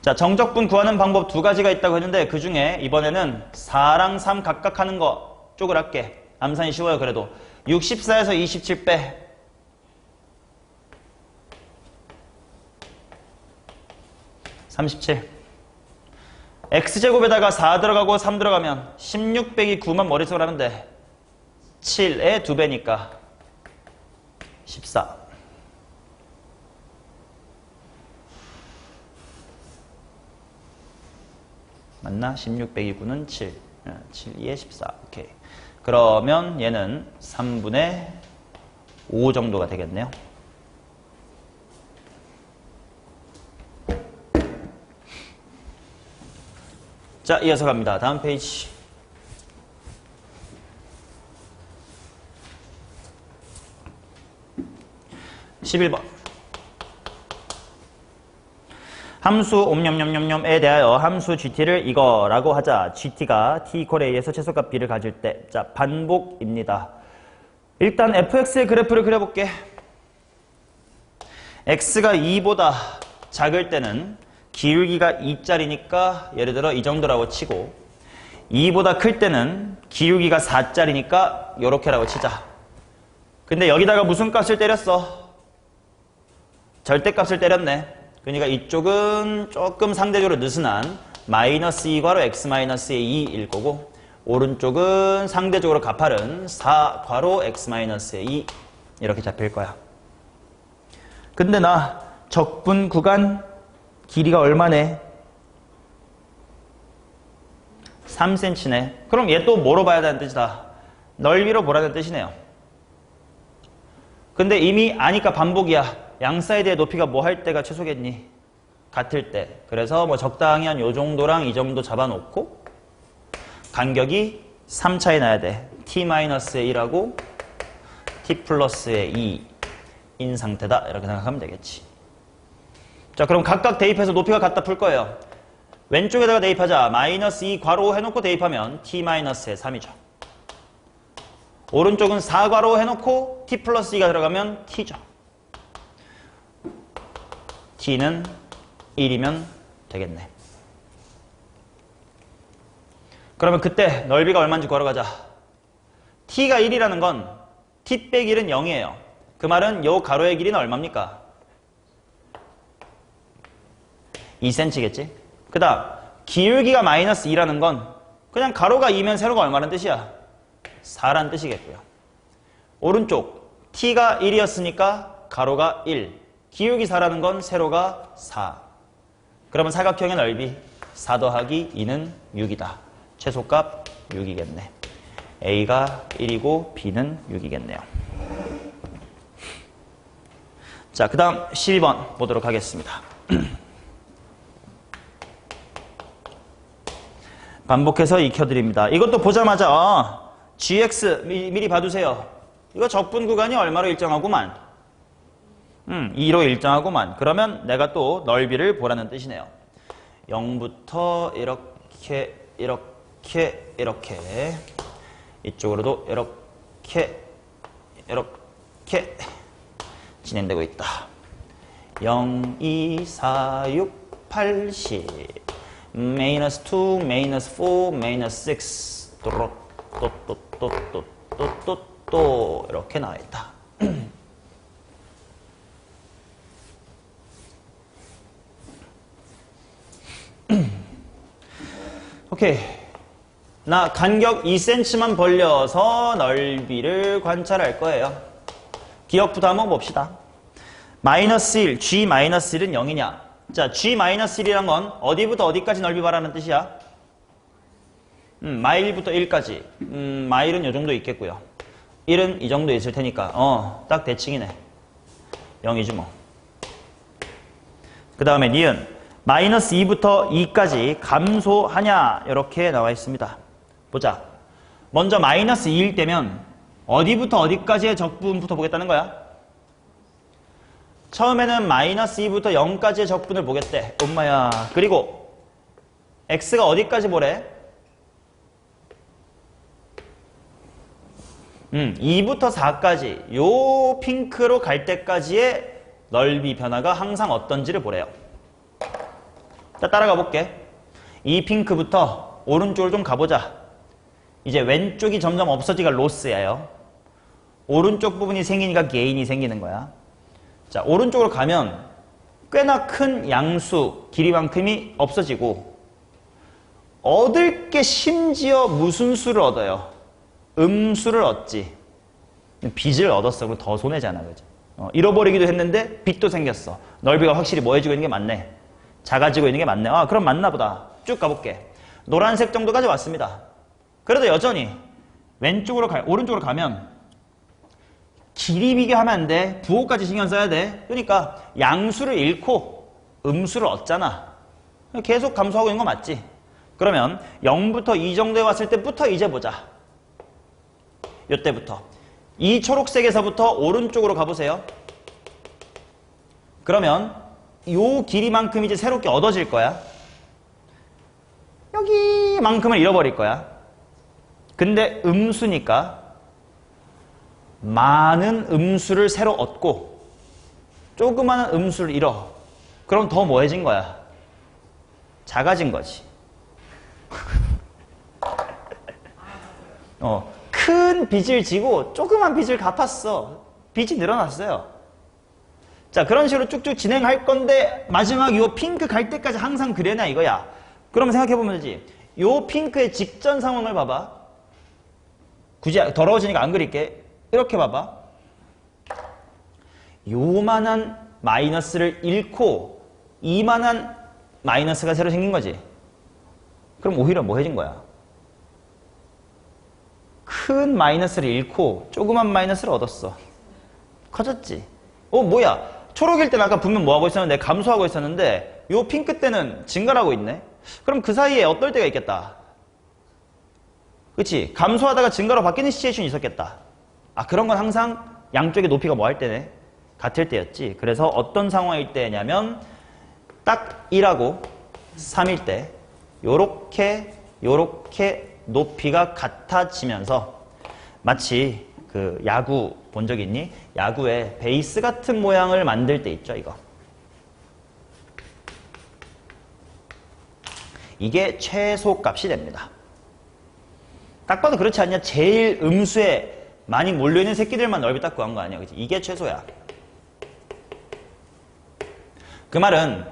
자, 정적분 구하는 방법 두 가지가 있다고 했는데 그 중에 이번에는 4랑 3 각각 하는 거 쪽을 할게. 암산이 쉬워요. 그래도 64에서 27 빼. 37. x제곱에다가 4 들어가고 3 들어가면 16 빼기 9만 머릿속으로 하면 돼. 7의 2배니까 14. 맞나? 16 빼기 9는 7. 7, 2에 14. 오케이. 그러면 얘는 3분의 5 정도가 되겠네요. 자, 이어서 갑니다. 다음 페이지. (11번) 함수 옴념념념념에 대하여 함수 gt를 이거라고 하자. gt가 t = a에서 최소값 b를 가질 때. 자, 반복입니다. 일단 fx의 그래프를 그려볼게. x가 2보다 작을 때는 기울기가 2짜리니까 예를 들어 이 정도라고 치고, 2보다 클 때는 기울기가 4짜리니까 요렇게라고 치자. 근데 여기다가 무슨 값을 때렸어? 절대값을 때렸네. 그러니까 이쪽은 조금 상대적으로 느슨한 마이너스 2 괄호 x 마이너스의 2일 거고, 오른쪽은 상대적으로 가파른 4 괄호 x 마이너스의 2 이렇게 잡힐 거야. 근데 나 적분 구간 길이가 얼마네? 3cm네. 그럼 얘 또 뭐로 봐야 되는 뜻이다? 넓이로 보라는 뜻이네요. 근데 이미 아니까 반복이야. 양 사이드의 높이가 뭐 할 때가 최소겠니? 같을 때. 그래서 뭐 적당히 한 요 정도랑 이 정도 잡아놓고 간격이 3 차이 나야 돼. t-의 1하고 t 플러스의 2인 상태다. 이렇게 생각하면 되겠지. 자, 그럼 각각 대입해서 높이가 같다 풀 거예요. 왼쪽에다가 대입하자. 마이너스 2 괄호 해놓고 대입하면 t-의 3이죠. 오른쪽은 4 괄호 해놓고 t 플러스 2가 들어가면 t죠. t는 1이면 되겠네. 그러면 그때 넓이가 얼마인지 걸어가자. t가 1이라는 건 t 빼기 1은 0이에요. 그 말은 요 가로의 길이는 얼마입니까? 2cm겠지? 그 다음 기울기가 마이너스 2라는 건 그냥 가로가 2면 세로가 얼마라는 뜻이야? 4라는 뜻이겠고요. 오른쪽 t가 1이었으니까 가로가 1, 기울기 4라는 건 세로가 4. 그러면 사각형의 넓이 4 더하기 2는 6이다. 최소값 6이겠네. A가 1이고 B는 6이겠네요. 자, 그 다음 12번 보도록 하겠습니다. 반복해서 익혀드립니다. 이것도 보자마자 GX 미리 봐두세요. 이거 적분 구간이 얼마로 일정하구만. 2로 일정하구만. 그러면 내가 또 넓이를 보라는 뜻이네요. 0부터 이렇게 이쪽으로도 이렇게 진행되고 있다. 0, 2, 4, 6, 8, 10 마이너스 2, 마이너스 4, 마이너스 6 또 이렇게 나와 있다. 오케이. 나 간격 2cm만 벌려서 넓이를 관찰할 거예요. 기억부터 한번 봅시다. 마이너스 1, G-1은 0이냐? 자, G-1이란 건 어디부터 어디까지 넓이 바라는 뜻이야? 마일부터 1까지. 마일은 요 정도 있겠고요. 1은 이 정도 있을 테니까 딱 대칭이네. 0이지 뭐. 그 다음에 니은 마이너스 2부터 2까지 감소하냐 이렇게 나와 있습니다. 보자. 먼저 마이너스 2일 때면 어디부터 어디까지의 적분부터 보겠다는 거야? 처음에는 마이너스 2부터 0까지의 적분을 보겠대. 엄마야. 그리고 x가 어디까지 보래? 2부터 4까지 요 핑크로 갈 때까지의 넓이 변화가 항상 어떤지를 보래요. 자, 따라가 볼게. 이 핑크부터 오른쪽으로 좀 가보자. 이제 왼쪽이 점점 없어지가 로스예요. 오른쪽 부분이 생기니까 게인이 생기는 거야. 자, 오른쪽으로 가면 꽤나 큰 양수 길이만큼이 없어지고 얻을 게 심지어 무슨 수를 얻어요? 음수를 얻지. 빚을 얻었어. 그럼 더 손해잖아. 그죠? 잃어버리기도 했는데 빚도 생겼어. 넓이가 확실히 뭐해지고 있는 게 맞네. 작아지고 있는 게 맞네. 아, 그럼 맞나 보다. 쭉 가볼게. 노란색 정도까지 왔습니다. 그래도 여전히 오른쪽으로 가면 길이 비교하면 안 돼. 부호까지 신경 써야 돼. 그러니까 양수를 잃고 음수를 얻잖아. 계속 감소하고 있는 거 맞지? 그러면 0부터 2 정도에 왔을 때부터 이제 보자. 요때부터. 이 초록색에서부터 오른쪽으로 가보세요. 그러면 요 길이만큼 이제 새롭게 얻어질 거야. 여기만큼을 잃어버릴 거야. 근데 음수니까 많은 음수를 새로 얻고 조그마한 음수를 잃어. 그럼 더 뭐해진 거야? 작아진 거지. 큰 빚을 지고 조그만 빚을 갚았어. 빚이 늘어났어요. 자, 그런 식으로 쭉쭉 진행할 건데 마지막 요 핑크 갈 때까지 항상 그래나 이거야. 그럼 생각해보면 되지. 요 핑크의 직전 상황을 봐봐. 굳이 더러워지니까 안 그릴게. 이렇게 봐봐. 요만한 마이너스를 잃고 이만한 마이너스가 새로 생긴 거지. 그럼 오히려 뭐 해진 거야? 큰 마이너스를 잃고 조그만 마이너스를 얻었어. 커졌지. 뭐야? 초록일 때는 아까 분명 뭐하고 있었는데 감소하고 있었는데 요 핑크 때는 증가하고 있네. 그럼 그 사이에 어떨 때가 있겠다. 그치? 감소하다가 증가로 바뀌는 시츄에이션이 있었겠다. 그런 건 항상 양쪽의 높이가 뭐 할 때네? 같을 때였지. 그래서 어떤 상황일 때냐면 딱 1하고 3일 때 요렇게 높이가 같아지면서 마치 그 야구 본 적 있니? 야구에 베이스 같은 모양을 만들 때 있죠, 이거. 이게 최소값이 됩니다. 딱 봐도 그렇지 않냐? 제일 음수에 많이 몰려있는 새끼들만 넓이 딱 구한 거 아니야, 그치? 이게 최소야. 그 말은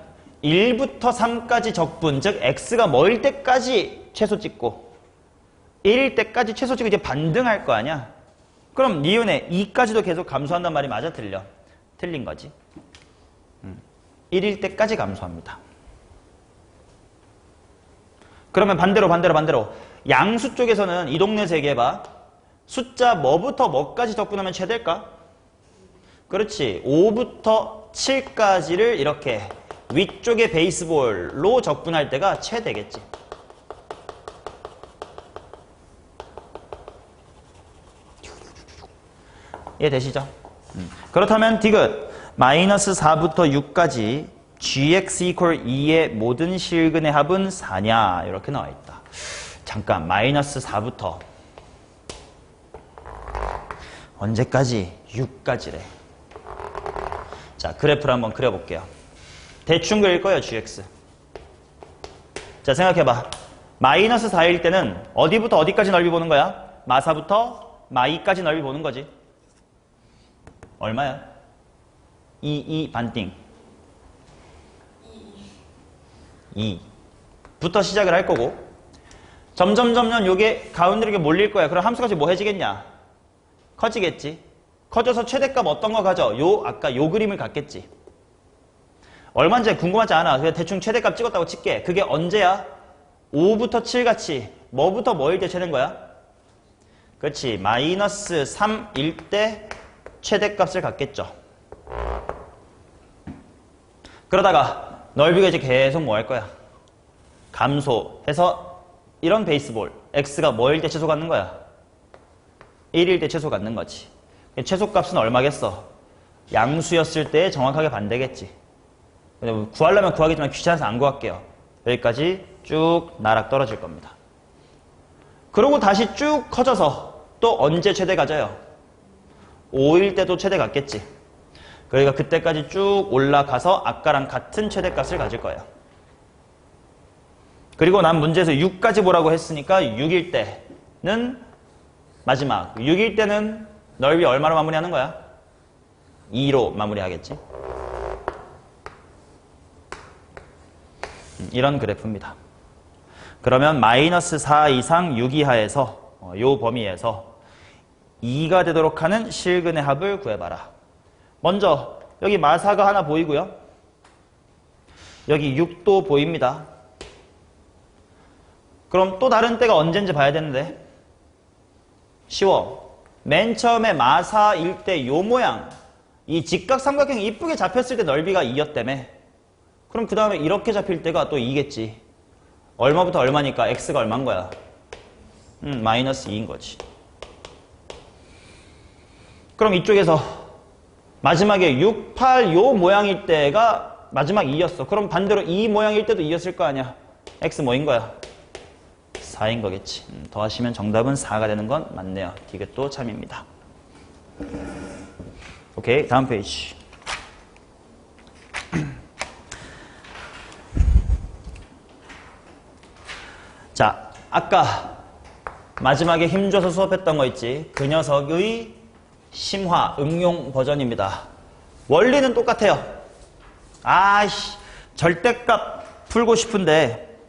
1부터 3까지 적분, 즉 x가 뭐일 때까지 최소 찍고 1일 때까지 최소 찍고 이제 반등할 거 아니야? 그럼 니은에 2까지도 계속 감소한단 말이 맞아? 틀려? 틀린 거지. 1일 때까지 감소합니다. 그러면 반대로 양수 쪽에서는 이 동네에서 얘기해봐. 숫자 뭐부터 뭐까지 적분하면 최대일까? 그렇지. 5부터 7까지를 이렇게 위쪽의 베이스볼로 적분할 때가 최대겠지. 이해되시죠? 그렇다면 디귿 마이너스 4부터 6까지 gx equal 2의 모든 실근의 합은 4냐 이렇게 나와 있다. 잠깐 마이너스 4부터 언제까지? 6까지래. 자, 그래프를 한번 그려볼게요. 대충 그릴 거예요, gx. 자, 생각해봐. 마이너스 4일 때는 어디부터 어디까지 넓이 보는 거야? 마4부터 마2까지 넓이 보는 거지. 얼마야? 2 반띵. 2부터 시작을 할 거고 점점 요게 가운데로 이렇게 몰릴 거야. 그럼 함수값이 뭐 해지겠냐? 커지겠지. 커져서 최대값 어떤 거 가져? 아까 요 그림을 갖겠지. 얼마인지 궁금하지 않아. 그냥 대충 최대값 찍었다고 칠게. 그게 언제야? 5부터 7같이 뭐부터 뭐일 때 최대인 거야? 그렇지. 마이너스 3일 때 최대값을 갖겠죠. 그러다가 넓이가 이제 계속 뭐 할 거야? 감소해서 이런 베이스볼 x가 뭐일 때 최소 갖는 거야? 1일 때 최소 갖는 거지. 최소값은 얼마겠어? 양수였을 때 정확하게 반대겠지. 구하려면 구하겠지만 귀찮아서 안 구할게요. 여기까지 쭉 나락 떨어질 겁니다. 그러고 다시 쭉 커져서 또 언제 최대 가져요? 5일 때도 최대 갖겠지. 그러니까 그때까지 쭉 올라가서 아까랑 같은 최대값을 가질 거예요. 그리고 난 문제에서 6까지 보라고 했으니까 6일 때는 마지막 6일 때는 넓이 얼마로 마무리하는 거야? 2로 마무리하겠지. 이런 그래프입니다. 그러면 마이너스 4 이상 6 이하에서 요 범위에서 2가 되도록 하는 실근의 합을 구해봐라. 먼저 여기 마4가 하나 보이고요. 여기 6도 보입니다. 그럼 또 다른 때가 언젠지 봐야 되는데 쉬워. 맨 처음에 마4일 때 요 모양 이 직각삼각형이 이쁘게 잡혔을 때 넓이가 2였다며. 그럼 그 다음에 이렇게 잡힐 때가 또 2겠지. 얼마부터 얼마니까 x가 얼마인 거야? 마이너스 2인 거지. 그럼 이쪽에서 마지막에 6, 8 요 모양일 때가 마지막 2였어. 그럼 반대로 이 모양일 때도 2였을 거 아니야. x 뭐인 거야? 4인 거겠지. 더하시면 정답은 4가 되는 건 맞네요. 디귿도 참입니다. 오케이, 다음 페이지. 자, 아까 마지막에 힘줘서 수업했던 거 있지? 그 녀석의 심화 응용 버전입니다. 원리는 똑같아요. 아이씨, 절대값 풀고 싶은데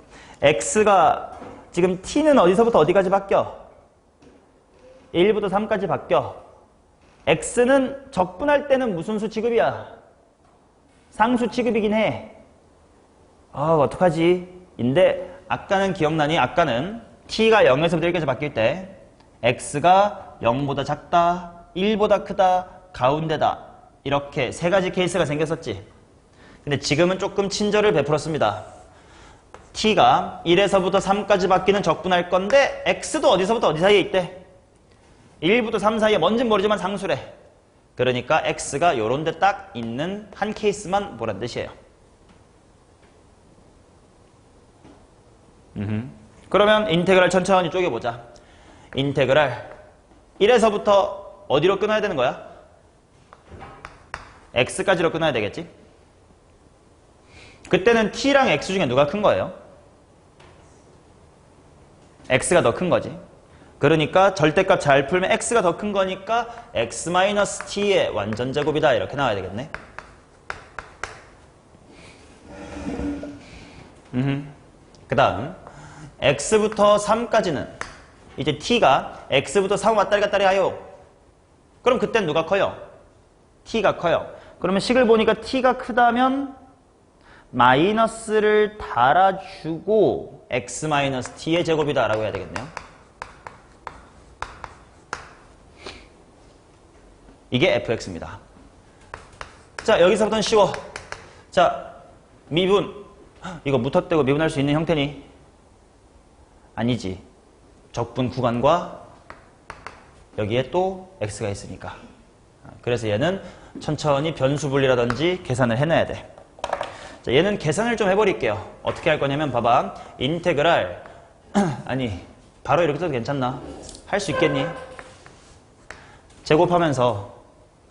x가 지금 t는 어디서부터 어디까지 바뀌어? 1부터 3까지 바뀌어. x는 적분할 때는 무슨 수 취급이야? 상수 취급이긴 해. 어떡하지? 인데 아까는 기억나니? 아까는 t가 0에서부터 1까지 바뀔 때 x가 0보다 작다, 1보다 크다, 가운데다 이렇게 세 가지 케이스가 생겼었지. 근데 지금은 조금 친절을 베풀었습니다. t가 1에서부터 3까지 바뀌는 적분할 건데 x도 어디서부터 어디 사이에 있대? 1부터 3 사이에 뭔진 모르지만 상수래. 그러니까 x가 요런 데 딱 있는 한 케이스만 보란 뜻이에요. 그러면 인테그랄 천천히 쪼개보자. 인테그랄 1에서부터 어디로 끊어야 되는 거야? x까지로 끊어야 되겠지? 그때는 t랑 x 중에 누가 큰 거예요? x가 더 큰 거지. 그러니까 절대값 잘 풀면 x가 더 큰 거니까 x-t의 완전제곱이다 이렇게 나와야 되겠네. 그 다음 x부터 3까지는 이제 t가 x부터 3 왔다리 갔다리 하요. 그럼 그땐 누가 커요? t가 커요. 그러면 식을 보니까 t가 크다면 마이너스를 달아주고 x-t의 제곱이다 라고 해야 되겠네요. 이게 fx입니다. 자, 여기서부터는 쉬워. 자, 미분. 이거 무턱대고 미분할 수 있는 형태니? 아니지. 적분 구간과 여기에 또 x가 있으니까. 그래서 얘는 천천히 변수 분리라든지 계산을 해놔야 돼. 자, 얘는 계산을 좀 해버릴게요. 어떻게 할 거냐면 봐봐. 인테그랄 아니 바로 이렇게 써도 괜찮나? 할 수 있겠니? 제곱하면서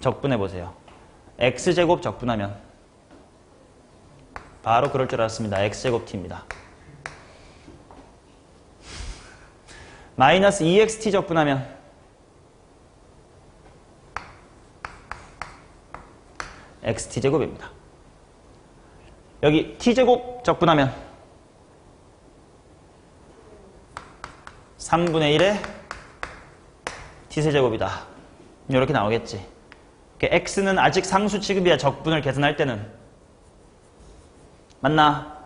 적분해보세요. x제곱 적분하면 바로 그럴 줄 알았습니다. x제곱 t입니다. 마이너스 2xt 적분하면 xt제곱입니다. 여기 t제곱 적분하면 3분의 1의 t세제곱이다. 이렇게 나오겠지. x는 아직 상수 취급이야. 적분을 계산할 때는. 맞나?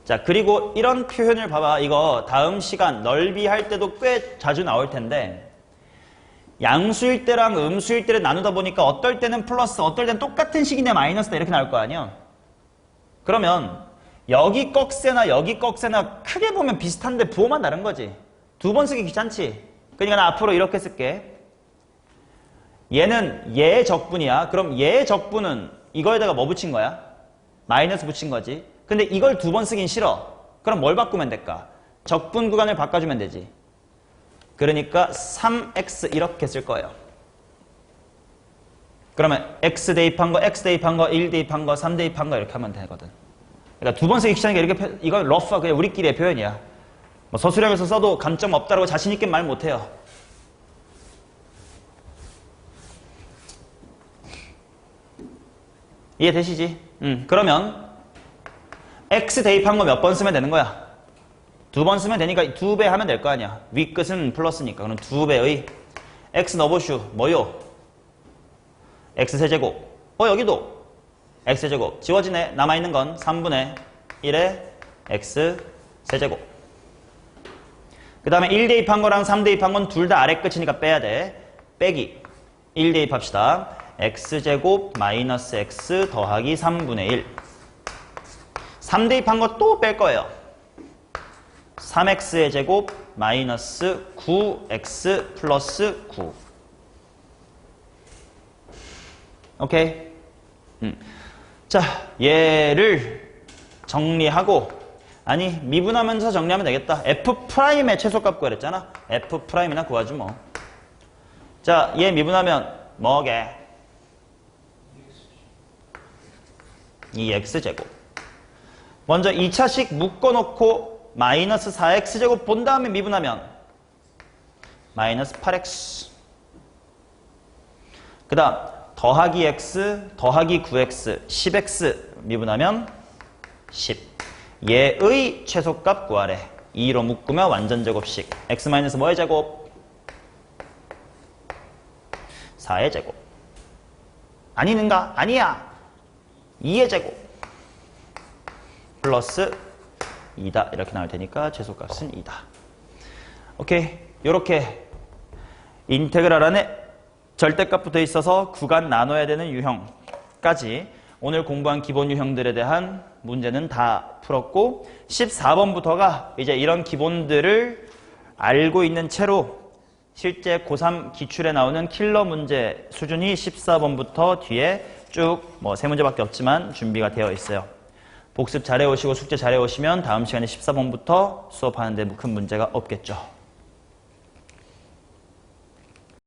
자, 그리고 이런 표현을 봐봐. 이거 다음 시간 넓이 할 때도 꽤 자주 나올 텐데 양수일 때랑 음수일 때를 나누다 보니까 어떨 때는 플러스, 어떨 때는 똑같은 식이네 마이너스다 이렇게 나올 거 아니야. 그러면 여기 꺽쇠나 여기 꺽쇠나 크게 보면 비슷한데 부호만 다른 거지. 두 번 쓰기 귀찮지. 그러니까 나 앞으로 이렇게 쓸게. 얘는 얘의 적분이야. 그럼 얘의 적분은 이거에다가 뭐 붙인 거야? 마이너스 붙인 거지. 근데 이걸 두 번 쓰긴 싫어. 그럼 뭘 바꾸면 될까? 적분 구간을 바꿔주면 되지. 그러니까 3x 이렇게 쓸 거예요. 그러면 x 대입한 거, x 대입한 거, 1 대입한 거, 3 대입한 거 이렇게 하면 되거든. 그러니까 두 번 쓰기 귀찮으니까 이렇게 이건 러프야. 그냥 우리끼리의 표현이야. 뭐 서술형에서 써도 감점 없다라고 자신 있게 말 못해요. 이해되시지? 그러면 x 대입한 거 몇 번 쓰면 되는 거야? 두 번 쓰면 되니까 2배 하면 될 거 아니야. 위 끝은 플러스니까. 그럼 2배의 x 넣어보슈. 뭐요? x세제곱. 여기도 x세제곱. 지워지네. 남아있는 건 3분의 1의 x세제곱. 그 다음에 1 대입한 거랑 3 대입한 건 둘 다 아래 끝이니까 빼야 돼. 빼기. 1 대입합시다. x제곱 마이너스 x 더하기 3분의 1. 3 대입한 거 또 뺄 거예요. 3x의 제곱 마이너스 9x 플러스 9. 오케이? 자, 얘를 정리하고 아니 미분하면서 정리하면 되겠다. f'의 최소값 구하랬잖아. f'이나 구하지 뭐. 자, 얘 미분하면 뭐게? 2x제곱. 먼저 2차식 묶어놓고 마이너스 4x제곱 본 다음에 미분하면 마이너스 8x. 그 다음 더하기 x 더하기 9x 10x 미분하면 10. 얘의 최소값 구하래. 2로 묶으면 완전제곱식. x 마이너스 뭐의 제곱? 4의 제곱. 아니는가? 아니야. 2의 제곱 플러스 2다. 이렇게 나올 테니까 최소값은 2다. 오케이. 요렇게 인테그랄 안에 절대값 붙어 있어서 구간 나눠야 되는 유형까지 오늘 공부한 기본 유형들에 대한 문제는 다 풀었고 14번부터가 이제 이런 기본들을 알고 있는 채로 실제 고3 기출에 나오는 킬러 문제 수준이 14번부터 뒤에 쭉 뭐 3문제밖에 없지만 준비가 되어 있어요. 복습 잘해 오시고 숙제 잘해 오시면 다음 시간에 14번부터 수업하는데 큰 문제가 없겠죠.